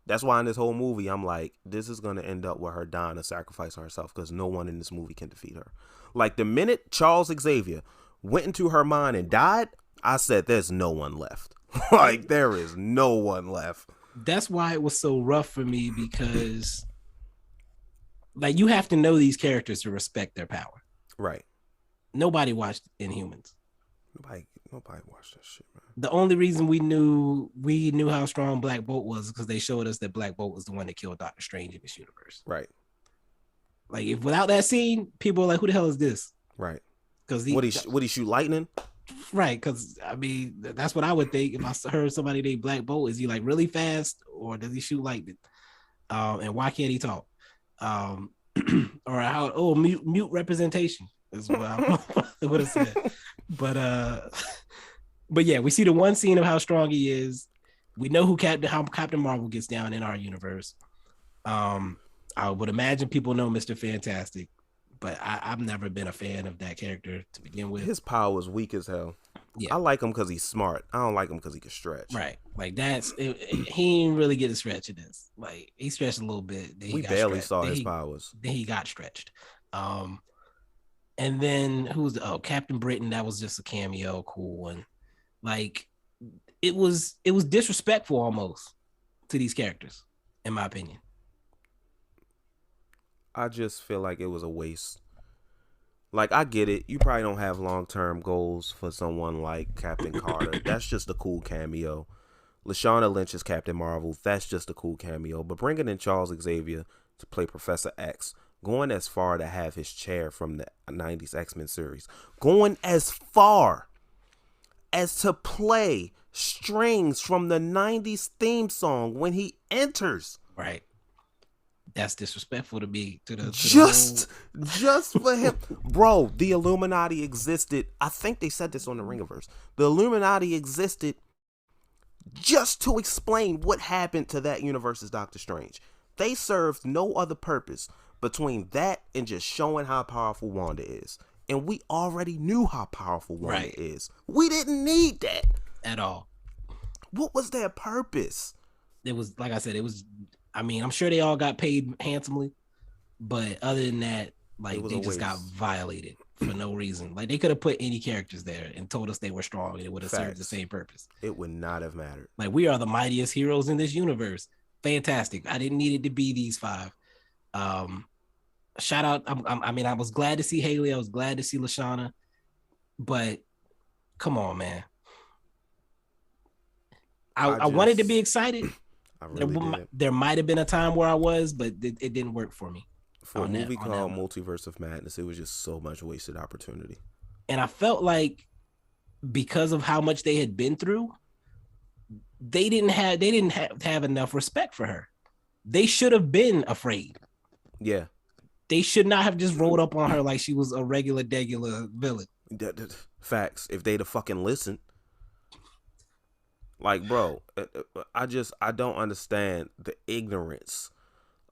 That's why in this whole movie, I'm like, this is going to end up with her dying and sacrificing herself because no one in this movie can defeat her. Like, the minute Charles Xavier went into her mind and died, I said, there's no one left. Like, there is no one left. That's why it was so rough for me because, like, you have to know these characters to respect their power. Right. Nobody watched Inhumans. Nobody watched that shit, man. The only reason we knew how strong Black Bolt was because they showed us that Black Bolt was the one that killed Doctor Strange in this universe. Right. Like, if without that scene, people are like, who the hell is this? Right. Because would he shoot lightning? Right, because I mean that's what I would think if I heard somebody named Black Bolt. Is he like really fast or does he shoot lightning? And why can't he talk? Or how? Oh, mute representation is what I would have said. But yeah, we see the one scene of how strong he is. We know how Captain Marvel gets down in our universe. I would imagine people know Mr. Fantastic, but I've never been a fan of that character to begin with. His power is weak as hell. Yeah. I like him because he's smart. I don't like him because he can stretch. Right. Like he didn't really get a stretch in this. Like he stretched a little bit. We barely saw his powers. Then he got stretched. And then Captain Britain, that was just a cameo, cool one. Like it was disrespectful almost to these characters, in my opinion. I just feel like it was a waste. Like, I get it. You probably don't have long-term goals for someone like Captain Carter. That's just a cool cameo. Lashana Lynch is Captain Marvel. That's just a cool cameo. But bringing in Charles Xavier to play Professor X, going as far to have his chair from the 90s X-Men series, going as far as to play strings from the 90s theme song when he enters. Right. That's disrespectful to me. Just for him. Bro, the Illuminati existed. I think they said this on the Ringiverse. The Illuminati existed just to explain what happened to that universe's Doctor Strange. They served no other purpose between that and just showing how powerful Wanda is. And we already knew how powerful Wanda is. We didn't need that. At all. What was their purpose? It was, like I said, I mean, I'm sure they all got paid handsomely, but other than that, like they just got violated for no reason. Like they could have put any characters there and told us they were strong and it would have served the same purpose. It would not have mattered. Like we are the mightiest heroes in this universe. Fantastic. I didn't need it to be these five. Shout out. I was glad to see Haley. I was glad to see Lashana, but come on, man. I wanted to be excited. Really there might have been a time where I was, but it didn't work for me. For a movie called Multiverse of Madness, it was just so much wasted opportunity. And I felt like because of how much they had been through, they didn't have enough respect for her. They should have been afraid. Yeah. They should not have just rolled up on her like she was a regular villain. Facts. If they'd have fucking listened. Like, bro, I don't understand the ignorance.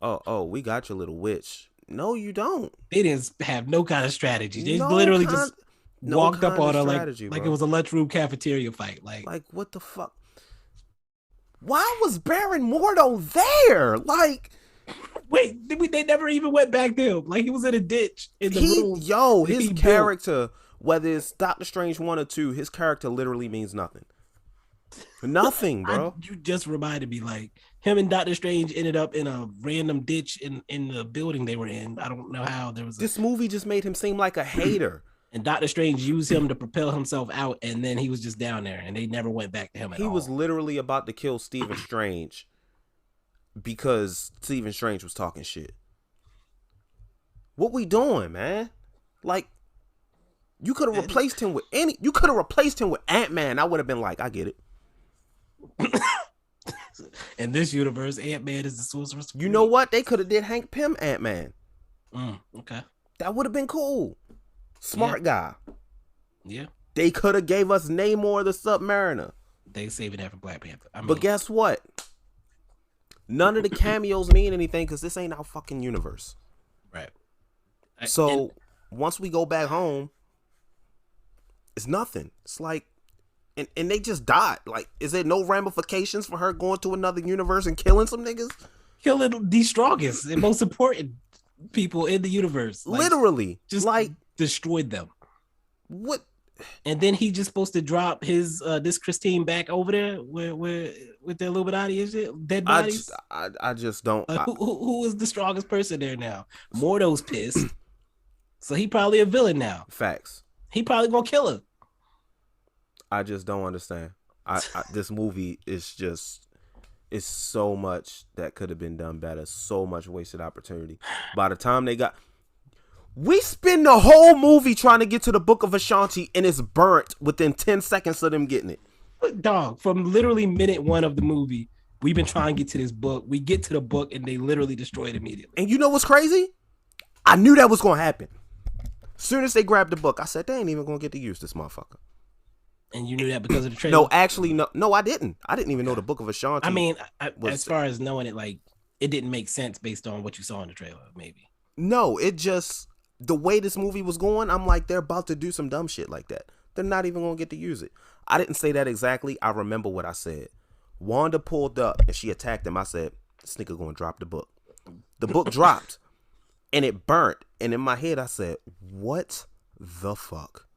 Oh, we got your little witch. No, you don't. They didn't have no kind of strategy. They literally just walked up on her like it was a lunchroom cafeteria fight. Like what the fuck? Why was Baron Mordo there? Like, wait, they never even went back to him. Like he was in a ditch in the room. Yo, his character, whether it's Doctor Strange 1 or 2, his character literally means nothing. Nothing, bro. You just reminded me, like him and Doctor Strange ended up in a random ditch in the building they were in. I don't know how there was This movie just made him seem like a hater. and Doctor Strange used him to propel himself out, and then he was just down there, and they never went back to him at all. He was literally about to kill Stephen Strange because Stephen Strange was talking shit. What we doing, man? Like, you could have replaced him with any. You could have replaced him with Ant-Man. I would have been like, I get it. In this universe, Ant-Man is the Sorcerer Supreme. You know what? They could have did Hank Pym Ant-Man. Okay. That would have been cool. Smart guy. Yeah. They could have gave us Namor the Submariner. They saving that for Black Panther. But guess what? None of the cameos mean anything because this ain't our fucking universe. Right. So once we go back home, it's nothing. It's like, and they just died. Like, is there no ramifications for her going to another universe and killing some niggas? Killing the strongest and most important people in the universe. Like, literally. Just like destroyed them. What? And then he just supposed to drop his this Christine back over there where with the Illuminati and shit, dead bodies. I just don't. Who is the strongest person there now? Mordo's pissed, so he probably a villain now. Facts. He probably gonna kill her. I just don't understand. This movie is just, it's so much that could have been done better. So much wasted opportunity. By the time we spend the whole movie trying to get to the Book of Ashanti and it's burnt within 10 seconds of them getting it. Dog, from literally minute one of the movie, we've been trying to get to this book. We get to the book and they literally destroy it immediately. And you know what's crazy? I knew that was going to happen. As soon as they grabbed the book, I said, they ain't even going to get to use this motherfucker. And you knew that because of the trailer? No, actually, no, I didn't. I didn't even know the Book of Ashanti. I mean, as far as knowing it, like, it didn't make sense based on what you saw in the trailer, maybe. No, it just, the way this movie was going, I'm like, they're about to do some dumb shit like that. They're not even going to get to use it. I didn't say that exactly. I remember what I said. Wanda pulled up and she attacked him. I said, this nigga going to drop the book. The book dropped and it burnt. And in my head, I said, what the fuck?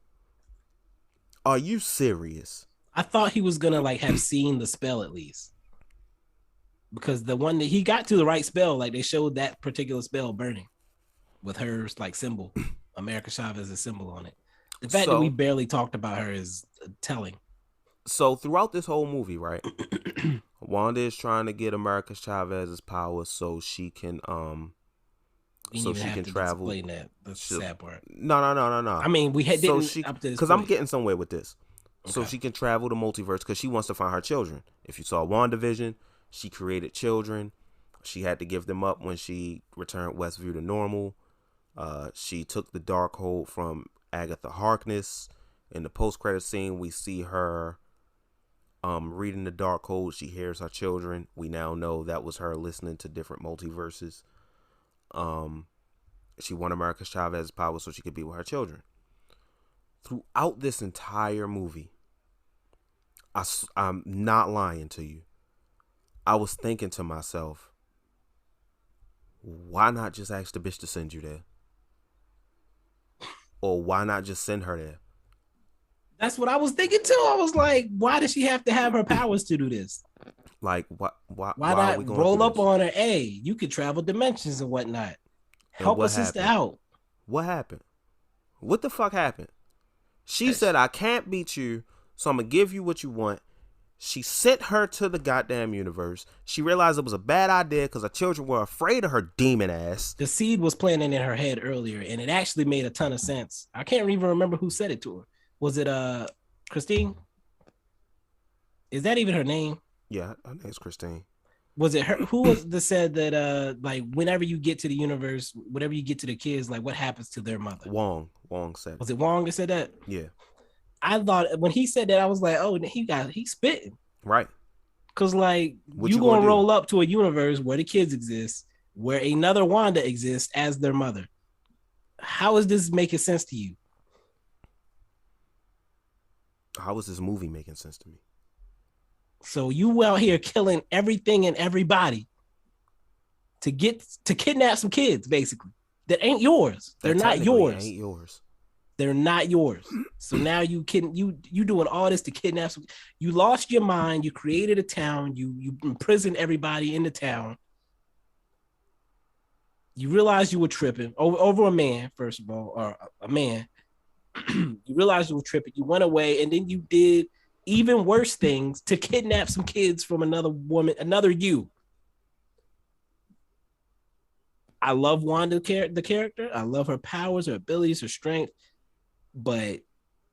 Are you serious? I thought he was gonna like have seen the spell at least, because the one that he got to the right spell, like they showed that particular spell burning with her like symbol, America Chavez's symbol on it. The fact that we barely talked about her is telling. So throughout this whole movie, right, Wanda is trying to get America Chavez's power so she can so she can travel. That. That's the sad part. No. I mean, we had because I'm getting somewhere with this. Okay. So she can travel the multiverse because she wants to find her children. If you saw WandaVision, she created children. She had to give them up when she returned Westview to normal. She took the Darkhold from Agatha Harkness. In the post-credit scene, we see her reading the Darkhold. She hears her children. We now know that was her listening to different multiverses. She won America Chavez's power so she could be with her children. Throughout this entire movie, I'm not lying to you, I was thinking to myself, why not just ask the bitch to send you there? Or why not just send her there? That's what I was thinking too. I was like, why does she have to have her powers to do this? Like, why not roll up on her? Hey, you could travel dimensions and whatnot. Help a sister out. What happened? What the fuck happened? She said, I can't beat you, so I'm going to give you what you want. She sent her to the goddamn universe. She realized it was a bad idea because her children were afraid of her demon ass. The seed was planted in her head earlier, and it actually made a ton of sense. I can't even remember who said it to her. Was it Christine? Is that even her name? Yeah, her name's Christine. Was it her? Who was that said that like whenever you get to the universe, whenever you get to the kids, like what happens to their mother? Wong said. Was it Wong that said that? Yeah. I thought when he said that, I was like, oh, he's spitting. Right. Cause like you gonna roll up to a universe where the kids exist, where another Wanda exists as their mother. How is this making sense to you? How is this movie making sense to me? So you out here killing everything and everybody to kidnap some kids, basically, that ain't yours. They're not yours. Ain't yours. They're not yours. So now you doing all this to kidnap some. You lost your mind. You created a town. You imprisoned everybody in the town. You realized you were tripping over a man, first of all, or a man. You realized you were tripping. You went away, and then you did even worse things to kidnap some kids from another woman, another you. I love Wanda, the character. I love her powers, her abilities, her strength. But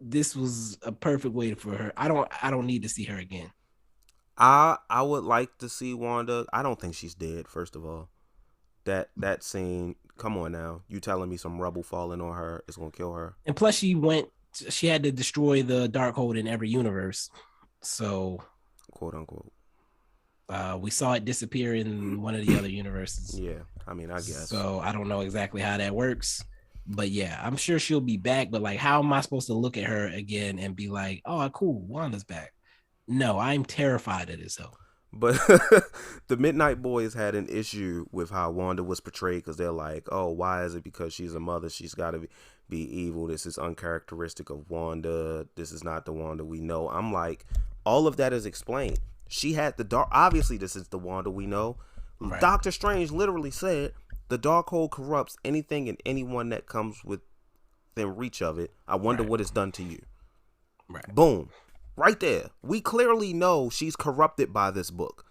this was a perfect way for her. I don't need to see her again. I would like to see Wanda. I don't think she's dead. First of all, that scene. Come on now, you telling me some rubble falling on her is gonna kill her? And plus, she had to destroy the Darkhold in every universe. So, Quote unquote. we saw it disappear in one of the other universes. Yeah, I mean, I guess. So I don't know exactly how that works, but yeah, I'm sure she'll be back. But like, how am I supposed to look at her again and be like, "Oh, cool, Wanda's back"? No, I'm terrified of this. Though. But the Midnight Boys had an issue with how Wanda was portrayed because they're like, oh, why is it because she's a mother? She's got to be evil. This is uncharacteristic of Wanda. This is not the Wanda we know. I'm like, all of that is explained. She had the dark. Obviously, this is the Wanda we know. Right. Doctor Strange literally said the Darkhold corrupts anything and anyone that comes within reach of it. I wonder what it's done to you. Right. Boom. Right there. We clearly know she's corrupted by this book.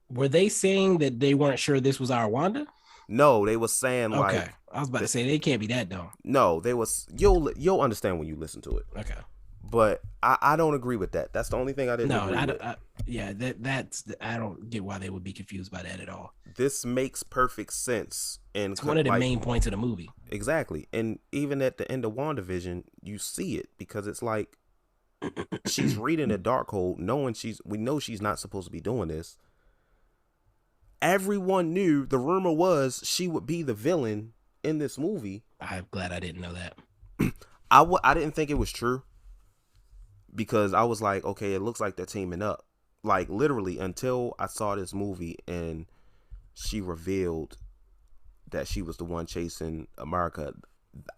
Were they saying that they weren't sure this was our Wanda? No, they were saying like. Okay, I was about to say they can't be that dumb. No, they was you'll understand when you listen to it. Okay. But I don't agree with that. That's the only thing I didn't agree with. Yeah, that's I don't get why they would be confused by that at all. This makes perfect sense. And it's one of the main points of the movie. Exactly. And even at the end of WandaVision, you see it because it's like she's reading a Darkhold, knowing we know she's not supposed to be doing this. Everyone knew, the rumor was she would be the villain in this movie. I'm glad I didn't know that. I didn't think it was true because I was like, okay, it looks like they're teaming up. Like literally until I saw this movie and she revealed that she was the one chasing America.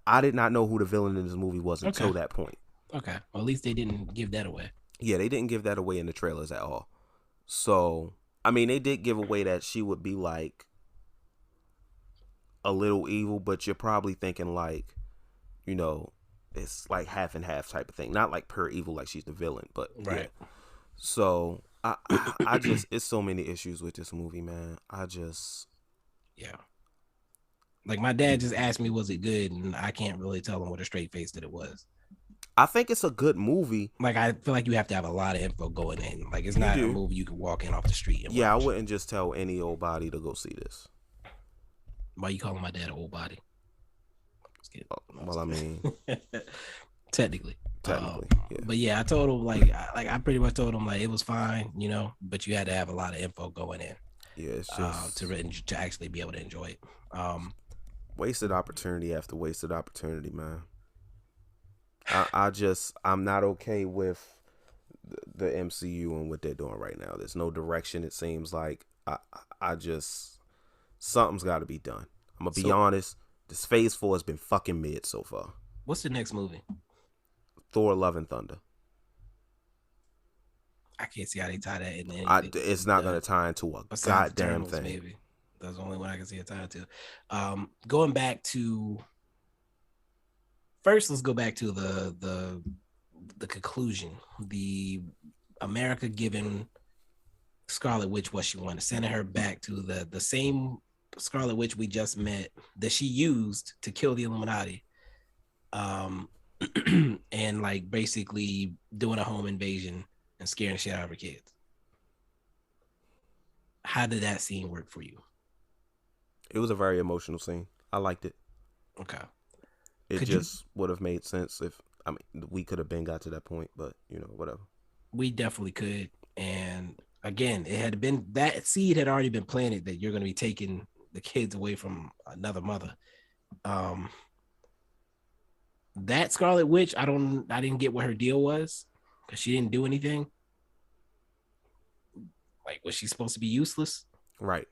I did not know who the villain in this movie was until that point. Okay. Well, at least they didn't give that away. Yeah, they didn't give that away in the trailers at all. So, I mean, they did give away that she would be like a little evil, but you're probably thinking like, you know, it's like half and half type of thing. Not like pure evil like she's the villain, but right. Yeah. So, I just, it's so many issues with this movie, man. Yeah. Like my dad just asked me, was it good? And I can't really tell him with a straight face that it was. I think it's a good movie. Like I feel like you have to have a lot of info going in. Like it's not a movie you can walk in off the street and watch. I wouldn't just tell any old body to go see this. Why you calling my dad an old body? Well, I mean, technically, yeah. But yeah, I told him like I pretty much told him like it was fine, you know, but you had to have a lot of info going in. Yeah, it's just to actually be able to enjoy it. Wasted opportunity after wasted opportunity, man. I'm not okay with the MCU and what they're doing right now. There's no direction. It seems like something's got to be done. I'm gonna be honest. This Phase 4 has been fucking mid so far. What's the next movie? Thor: Love and Thunder. I can't see how they tie that in. It's not gonna tie into a goddamn thing. Maybe that's the only one I can see it tied to. Going back to. First, let's go back to the conclusion. The America giving Scarlet Witch what she wanted, sending her back to the same Scarlet Witch we just met that she used to kill the Illuminati, and like basically doing a home invasion and scaring shit out of her kids. How did that scene work for you? It was a very emotional scene. I liked it. Okay. It just would have made sense if, I mean, we could have got to that point, but, you know, whatever. We definitely could. And again, it had been, that seed had already been planted that you're going to be taking the kids away from another mother. That Scarlet Witch, I didn't get what her deal was because she didn't do anything. Like, was she supposed to be useless? Right.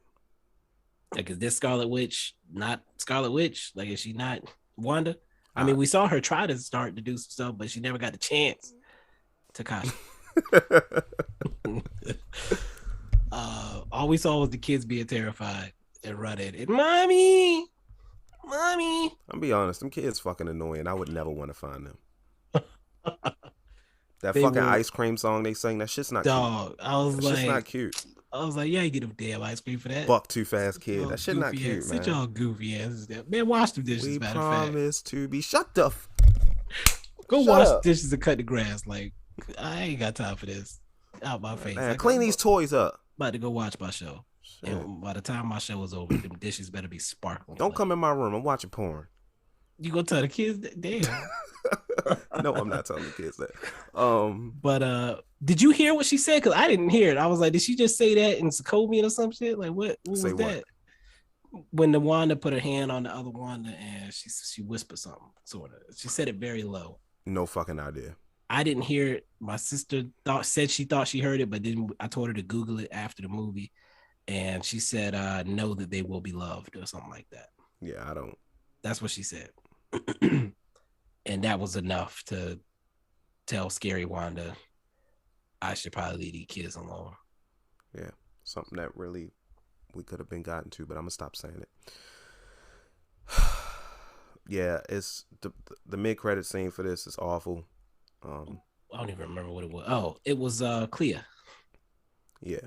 Like, is this Scarlet Witch not Scarlet Witch? Like, is she not Wanda? I mean, we saw her try to start to do some stuff, but she never got the chance. Takashi. All we saw was the kids being terrified and running. And mommy. I'll be honest, them kids fucking annoying. I would never want to find them. That They fucking were, ice cream song they sang, that shit's not dog. cute. I was That like, shit's not cute. yeah, you get them damn ice cream for that. Buck too fast kid. Y'all That shit not goofy cute, ass. man. Sit y'all goofy asses there. Man, wash the dishes, We matter of fact. promise to be shut the Go Shut wash up. the dishes and cut the grass. Like, I ain't got time for this. Out my face. man. Clean these toys up. About to go watch my show. Shit. And by the time my show is over, them dishes better be sparkling. Don't like, come in my room. I'm watching porn. You gonna tell the kids that? Damn. No, I'm not telling the kids that. But did you hear what she said? Because I didn't hear it. I was like, did she just say that in Sokovian or some shit? Like, what was Say that? what? When the Wanda put her hand on the other Wanda and she whispered something, sort of. She said it very low. No fucking idea. I didn't hear it. My sister said she thought she heard it, but then I told her to Google it after the movie, and she said, "Know that they will be loved" or something like that. Yeah, I don't. That's what she said, and that was enough to tell Scary Wanda, "I should probably leave these kids alone." Yeah, something that really we could have been gotten to, but I'm gonna stop saying it. Yeah, it's the mid credit scene for this is awful. I don't even remember what it was. Oh, it was Clea. Yeah,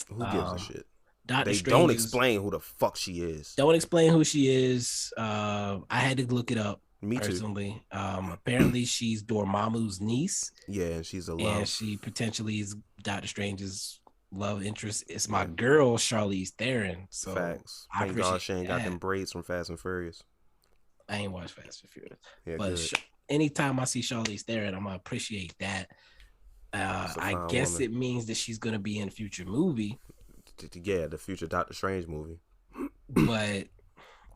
who gives a shit? Doctor They Strange don't explain who the fuck she is. Don't explain who she is. I had to look it up. Me too. Personally, apparently she's Dormammu's niece. Yeah, and she's a love. And she potentially is Doctor Strange's love interest. It's my girl Charlize Theron. So facts. I Thank God she ain't got that. them braids from Fast and Furious. I ain't watched Fast and Furious, Yeah, but anytime I see Charlize Theron, I'm gonna appreciate that. I guess woman. it means that she's gonna be in a future movie. Yeah, the future Doctor Strange movie. But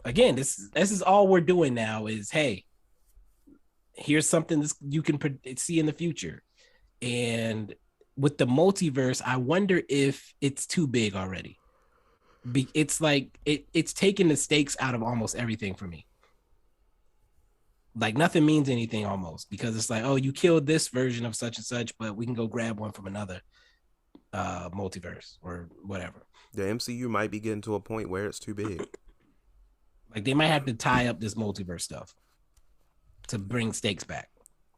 again, this is all we're doing now. Is hey, here's something that you can see in the future, and with the multiverse, I wonder if it's too big already. It's like it's taking the stakes out of almost everything for me. Like nothing means anything almost, because it's like, oh, you killed this version of such and such, but we can go grab one from another multiverse or whatever. The MCU might be getting to a point where it's too big. Like they might have to tie up this multiverse stuff to bring stakes back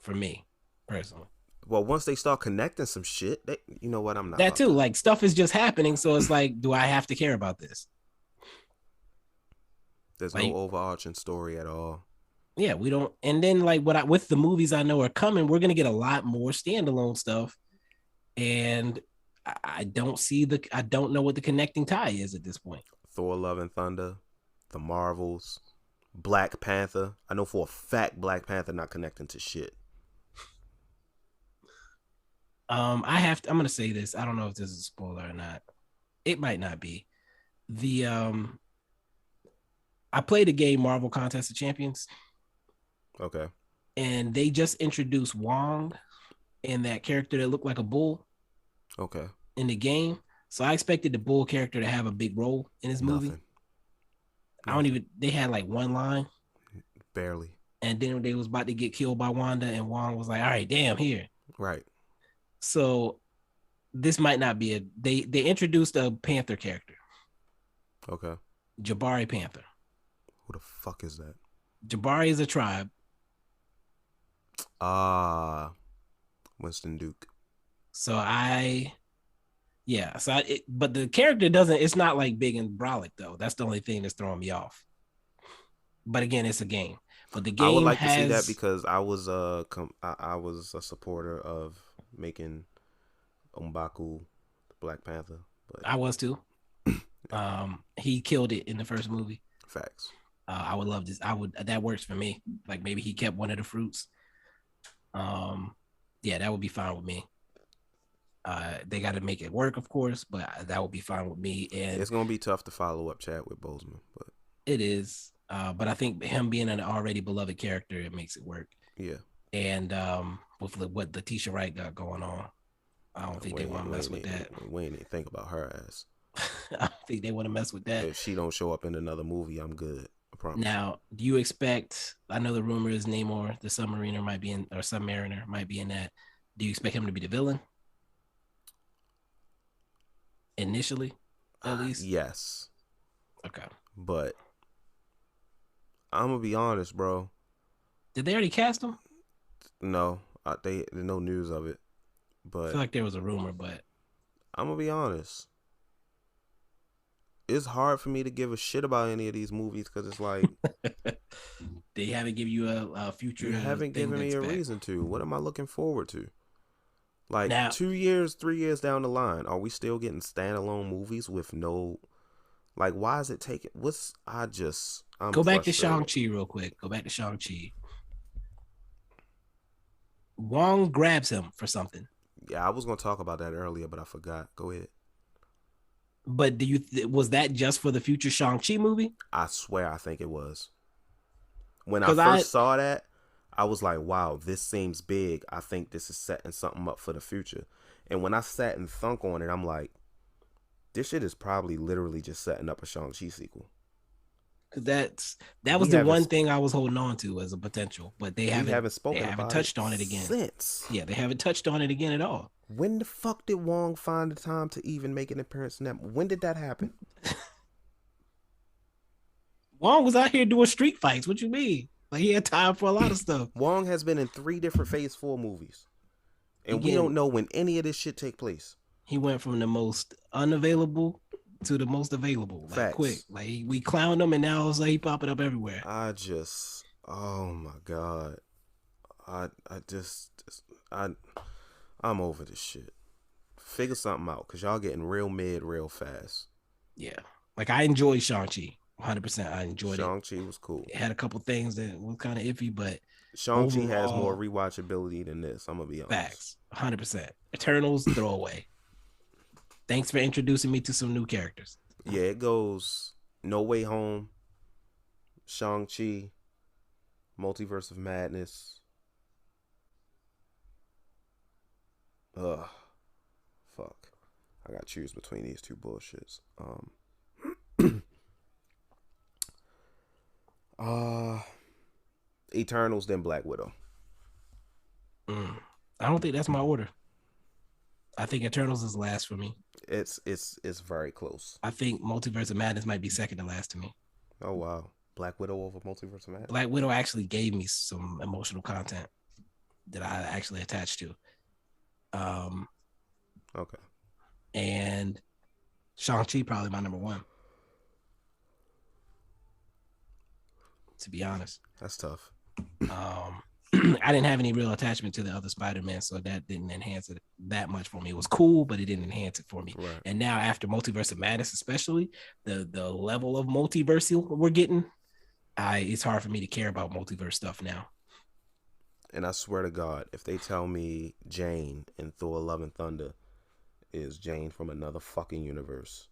for me personally. Well, once they start connecting some shit, you know what? I'm not. That too. Like stuff is just happening, so it's like, do I have to care about this? There's no overarching story at all. Yeah, we don't. And then like with the movies I know are coming, we're gonna get a lot more standalone stuff, and I don't know what the connecting tie is at this point. Thor: Love and Thunder, the Marvels, Black Panther. I know for a fact Black Panther not connecting to shit. I'm gonna say this. I don't know if this is a spoiler or not. It might not be. I played a game, Marvel Contest of Champions. Okay. And they just introduced Wong and that character that looked like a bull. Okay. In the game. So I expected the bull character to have a big role in this movie. They had like one line. Barely. And then they was about to get killed by Wanda, and Wong was like, all right, damn, here. Right. So this might not be they introduced a Panther character. Okay. Jabari Panther. Who the fuck is that? Jabari is a tribe. Winston Duke. But the character it's not like big and brolic though. That's the only thing that's throwing me off. But again, it's a game. But the game I would like to see that because I was a supporter of making M'Baku Black Panther. But I was too. He killed it in the first movie. Facts. I would love this. That works for me. Like maybe he kept one of the fruits. Yeah, that would be fine with me. They got to make it work, of course, but that would be fine with me. And it's gonna be tough to follow up Chadwick Boseman, but it is. But I think him being an already beloved character, it makes it work. Yeah. We ain't even think about her ass. I don't think they want to mess with that. If she don't show up in another movie, I'm good. I promise. Now, do you expect? I know the rumor is Namor, the submariner, might be in, or Submariner might be in that. Do you expect him to be the villain initially, at least? Yes, Okay. but I'm gonna be honest, bro. Did they already cast him? No, there's no news of it. I But feel like there was a rumor, but I'm gonna be honest. It's hard for me to give a shit about any of these movies because it's like they haven't given you a you future haven't thing given to me a expect. reason to. What am I looking forward to? Like Now, 2 years, 3 years down the line, are we still getting standalone movies with no like? Why is it taking? I'm go back to frustrated. Shang-Chi real quick. Go back to Shang-Chi. Wong grabs him for something. Yeah, I was gonna talk about that earlier, but I forgot. Go ahead. But was that just for the future Shang-Chi movie? I swear, I think it was. When I Because I first saw that, I was like, wow, this seems big. I think this is setting something up for the future. And when I sat and thunk on it, I'm like, this shit is probably literally just setting up a Shang-Chi sequel. because that was We the haven't one thing I was holding on to as a potential, but they we haven't haven't they spoken haven't about it touched on it again. since. Yeah, they haven't touched on it again at all. When the fuck did Wong find the time to even make an appearance in that? When did that happen? Wong was out here doing street fights. What you mean? Like he had time for a lot of stuff. Wong has been in 3 different Phase 4 movies. And we don't Again, know when any of this shit take place. he went from the most unavailable to the most available, like quick. Facts. Like we clowned him, and now it's like he popping up everywhere. Oh my god. I just, I, I'm over this shit. Figure something out, cause y'all getting real mid real fast. Yeah, like I enjoyed Shang-Chi 100%. I enjoyed it. Shang-Chi was cool. It had a couple things that was kind of iffy, but Shang-Chi has more overall, rewatchability than this. I'm gonna be honest. facts 100%. Eternals throwaway. Thanks for introducing me to some new characters. Yeah, it goes No Way Home, Shang-Chi, Multiverse of Madness. Ugh, fuck. I gotta choose between these two bullshits. Uh, Eternals, then Black Widow. I don't think that's my order. I think Eternals is last for me. It's very close. I think Multiverse of Madness might be second to last to me. Oh wow, Black Widow over Multiverse of Madness. Black Widow actually gave me some emotional content that I actually attached to. Okay. And Shang-Chi probably my number one, to be honest. That's tough. I didn't have any real attachment to the other Spider-Man, so that didn't enhance it that much for me. It was cool, but it didn't enhance it for me. Right. And now after Multiverse of Madness, especially the level of multiversal we're getting, it's hard for me to care about multiverse stuff now. And I swear to God, if they tell me Jane in Thor: Love and Thunder is Jane from another fucking universe,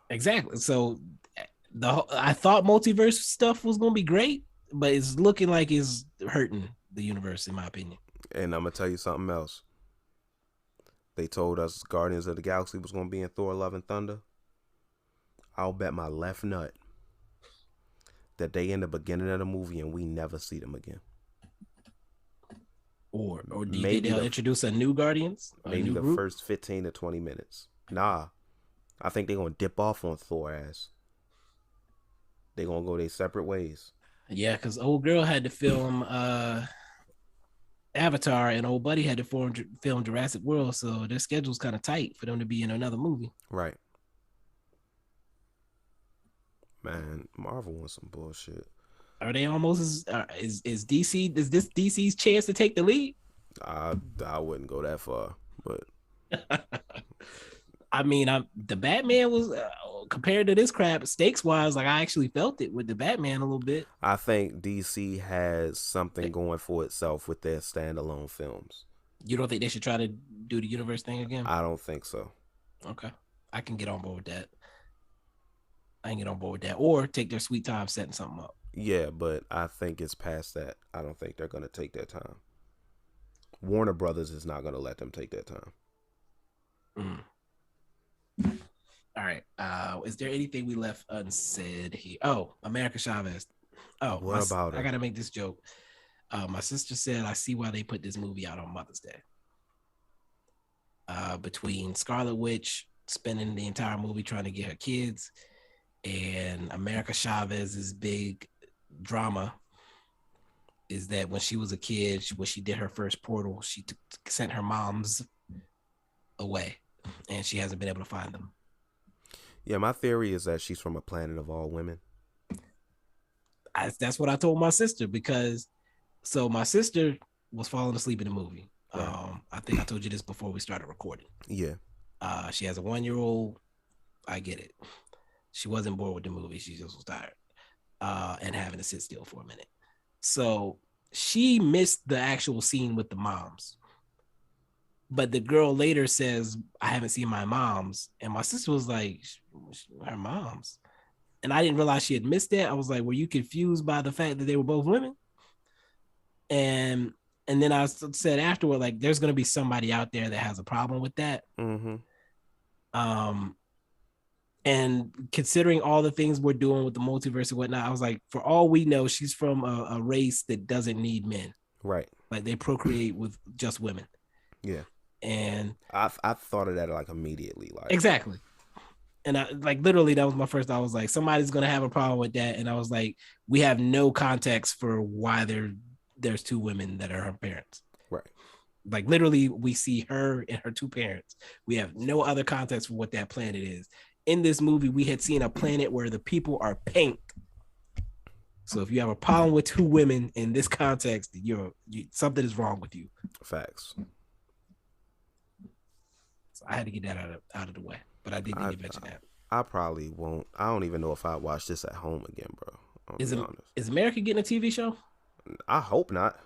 Exactly. So I thought multiverse stuff was gonna be great, but it's looking like it's hurting the universe, in my opinion. and I'm gonna tell you something else. They told us Guardians of the Galaxy was gonna be in Thor: Love and Thunder. I'll bet my left nut that they in the beginning of the movie and we never see them again. Or do you think they'll introduce a new Guardians? Maybe new the group? first 15 to 20 minutes. Nah, I think they're gonna dip off on Thor ass. They gonna go their separate ways. Yeah, because old girl had to film Avatar, and old buddy had to film Jurassic World, so their schedule's kind of tight for them to be in another movie. Right. Man, Marvel wants some bullshit. Are they almost is DC? Is this DC's chance to take the lead? I wouldn't go that far, but I mean, the Batman was compared to this crap stakes wise. Like I actually felt it with the Batman a little bit. I think DC has something going for itself with their standalone films. You don't think they should try to do the universe thing again? I don't think so. Okay, I can get on board with that. I can get on board with that, or take their sweet time setting something up. Yeah, but I think it's past that. I don't think they're gonna take their time. Warner Brothers is not gonna let them take their time. All All right. Is there anything we left unsaid here? Oh, America Chavez. Oh, What about I her? gotta make this joke. My sister said, I see why they put this movie out on Mother's Day. Between Scarlet Witch spending the entire movie trying to get her kids and America Chavez's big drama is that when she was a kid, when she did her first portal, she sent her moms away and she hasn't been able to find them. Yeah, my theory is that she's from a planet of all women. That's what I told my sister because so my sister was falling asleep in the movie. Right. I think I told you this before we started recording. Yeah. She has a 1-year-old. I get it. She wasn't bored with the movie. She just was tired and having to sit still for a minute. So she missed the actual scene with the moms. But the girl later says, I haven't seen my moms. And my sister was like, her moms. And I didn't realize she had missed that. I was like, were you confused by the fact that they were both women? And then I said afterward, like, there's going to be somebody out there that has a problem with that. Mm-hmm. And considering all the things we're doing with the multiverse and whatnot, I was like, for all we know, she's from a race that doesn't need men. Right. Like they procreate with just women. Yeah. And I thought of that like immediately. Like exactly. And I like literally that was my first. I was like, somebody's gonna have a problem with that. And I was like, we have no context for why there's two women that are her parents. Right. Like literally, we see her and her two parents. We have no other context for what that planet is. In this movie, we had seen a planet where the people are pink. So if you have a problem with two women in this context, something is wrong with you. Facts. So I had to get that out of the way, but I did need to mention that. I probably won't. I don't even know if I'd watch this at home again, bro. Is America getting a TV show? I hope not.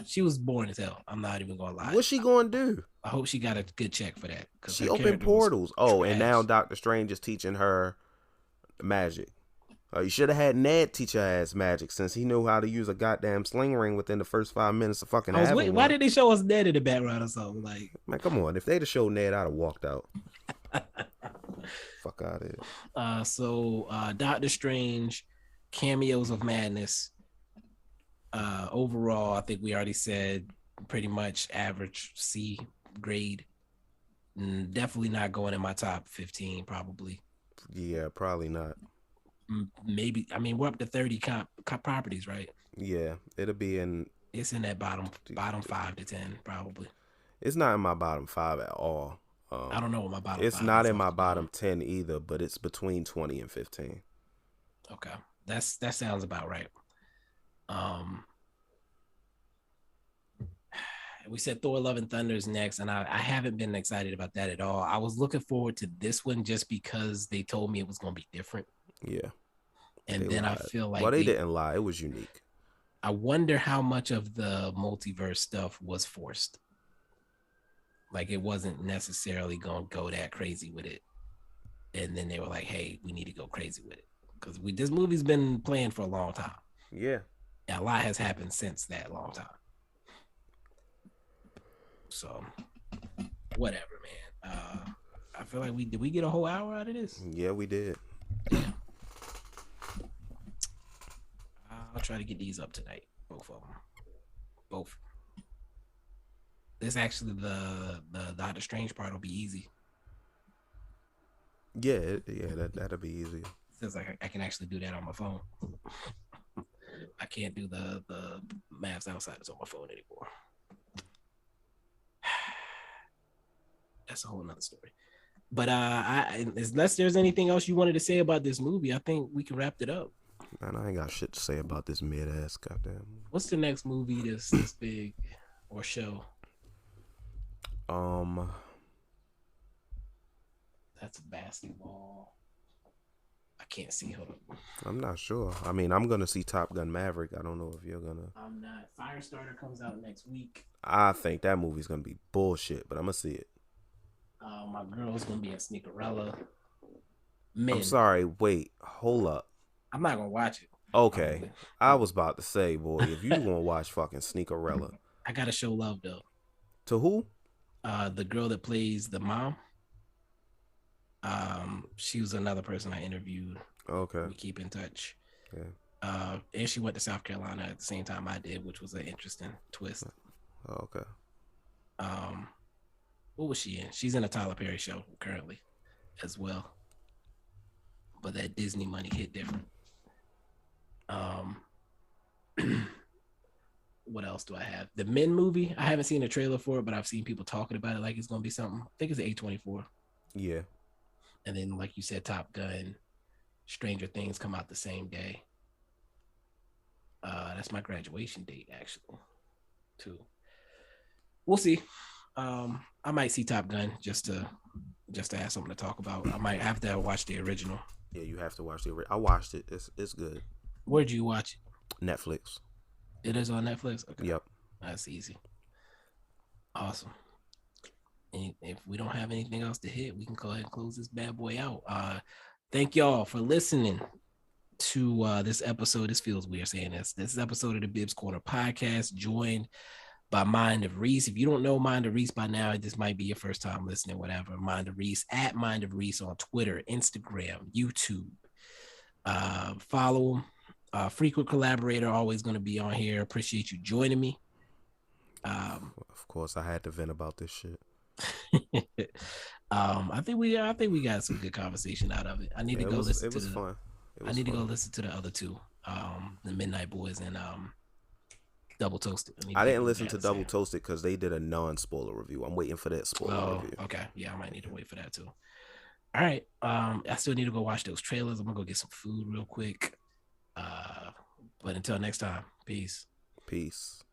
She was boring as hell. I'm not even gonna lie. What's she gonna do? I hope she got a good check for that. She opened portals. Oh, and now Doctor Strange is teaching her magic. You should have had Ned teach her ass magic since he knew how to use a goddamn sling ring within the first 5 minutes of fucking having one. Why did they show us Ned in the background or something? Like, man, come on. If they'd have showed Ned, I'd have walked out. Fuck out of here. So Doctor Strange, cameos of madness. Overall, I think we already said pretty much average C grade. Definitely not going in my top 15, probably. Yeah, probably not. Maybe. I mean, we're up to 30 properties, right? Yeah, it'll be in. It's in that bottom 5 to 10, probably. It's not in my bottom 5 at all. I don't know what my bottom. It's 5 not in my bottom 10 either, but it's between 20 and 15. Okay, that sounds about right. We said Thor: Love and Thunder is next, and I haven't been excited about that at all. I was looking forward to this one just because they told me it was going to be different. Yeah. And then lied. I feel like they didn't lie. It was unique. I wonder how much of the multiverse stuff was forced. Like it wasn't necessarily going to go that crazy with it. And then they were like, hey, we need to go crazy with it. Because this movie's been playing for a long time. Yeah. And a lot has happened since that long time. So, whatever, man. I feel like did we get a whole hour out of this? Yeah, we did. Yeah. I'll try to get these up tonight. Both of them. Both. This actually, the Doctor Strange part will be easy. Yeah, that'll be easy. Since I can actually do that on my phone. I can't do the Mavs Outsiders on my phone anymore. That's a whole nother story. But unless there's anything else you wanted to say about this movie, I think we can wrap it up. Man, I ain't got shit to say about this mid-ass goddamn. What's the next movie that's big or show? That's basketball. I can't see. Hold on. I'm not sure. I mean, I'm gonna see Top Gun Maverick. I don't know if you're gonna. I'm not. Firestarter comes out next week. I think that movie's gonna be bullshit, but I'm gonna see it. My girl's gonna be in Sneakerella. Men. I'm sorry. Wait, hold up. I'm not gonna watch it. Okay, probably. I was about to say, boy, if you gonna watch fucking Sneakerella, I gotta show love though. To who? The girl that plays the mom. She was another person I interviewed. Okay. We keep in touch. Yeah. And she went to South Carolina at the same time I did, which was an interesting twist. Okay. What was she in? She's in a Tyler Perry show currently as well. But that Disney money hit different. What else do I have? The Men movie. I haven't seen a trailer for it, but I've seen people talking about it like it's gonna be something. I think it's A24. Yeah. And then, like you said, Top Gun, Stranger Things come out the same day. That's my graduation date, actually, too. We'll see. I might see Top Gun just to have something to talk about. I might have to watch the original. Yeah, you have to watch the. I watched it. It's good. Where'd you watch it? Netflix. It is on Netflix. Okay. Yep. That's easy. Awesome. And if we don't have anything else to hit, we can go ahead and close this bad boy out. Thank y'all for listening to this episode. This feels weird saying this. This episode of the Bibs Corner podcast, joined by Mind of Reese. If you don't know Mind of Reese by now, this might be your first time listening, whatever. Mind of Reese, at Mind of Reese on Twitter, Instagram, YouTube. Follow him. Frequent collaborator, always going to be on here. Appreciate you joining me. Of course, I had to vent about this shit. I think we got some good conversation out of it. I need to go listen. It was fun. I need to go listen to the other two, the Midnight Boys and Double Toasted. I didn't listen to Double Toasted because they did a non-spoiler review. I'm waiting for that spoiler review. Okay, yeah, I might need to wait for that too. All right, I still need to go watch those trailers. I'm gonna go get some food real quick. But until next time, peace. Peace.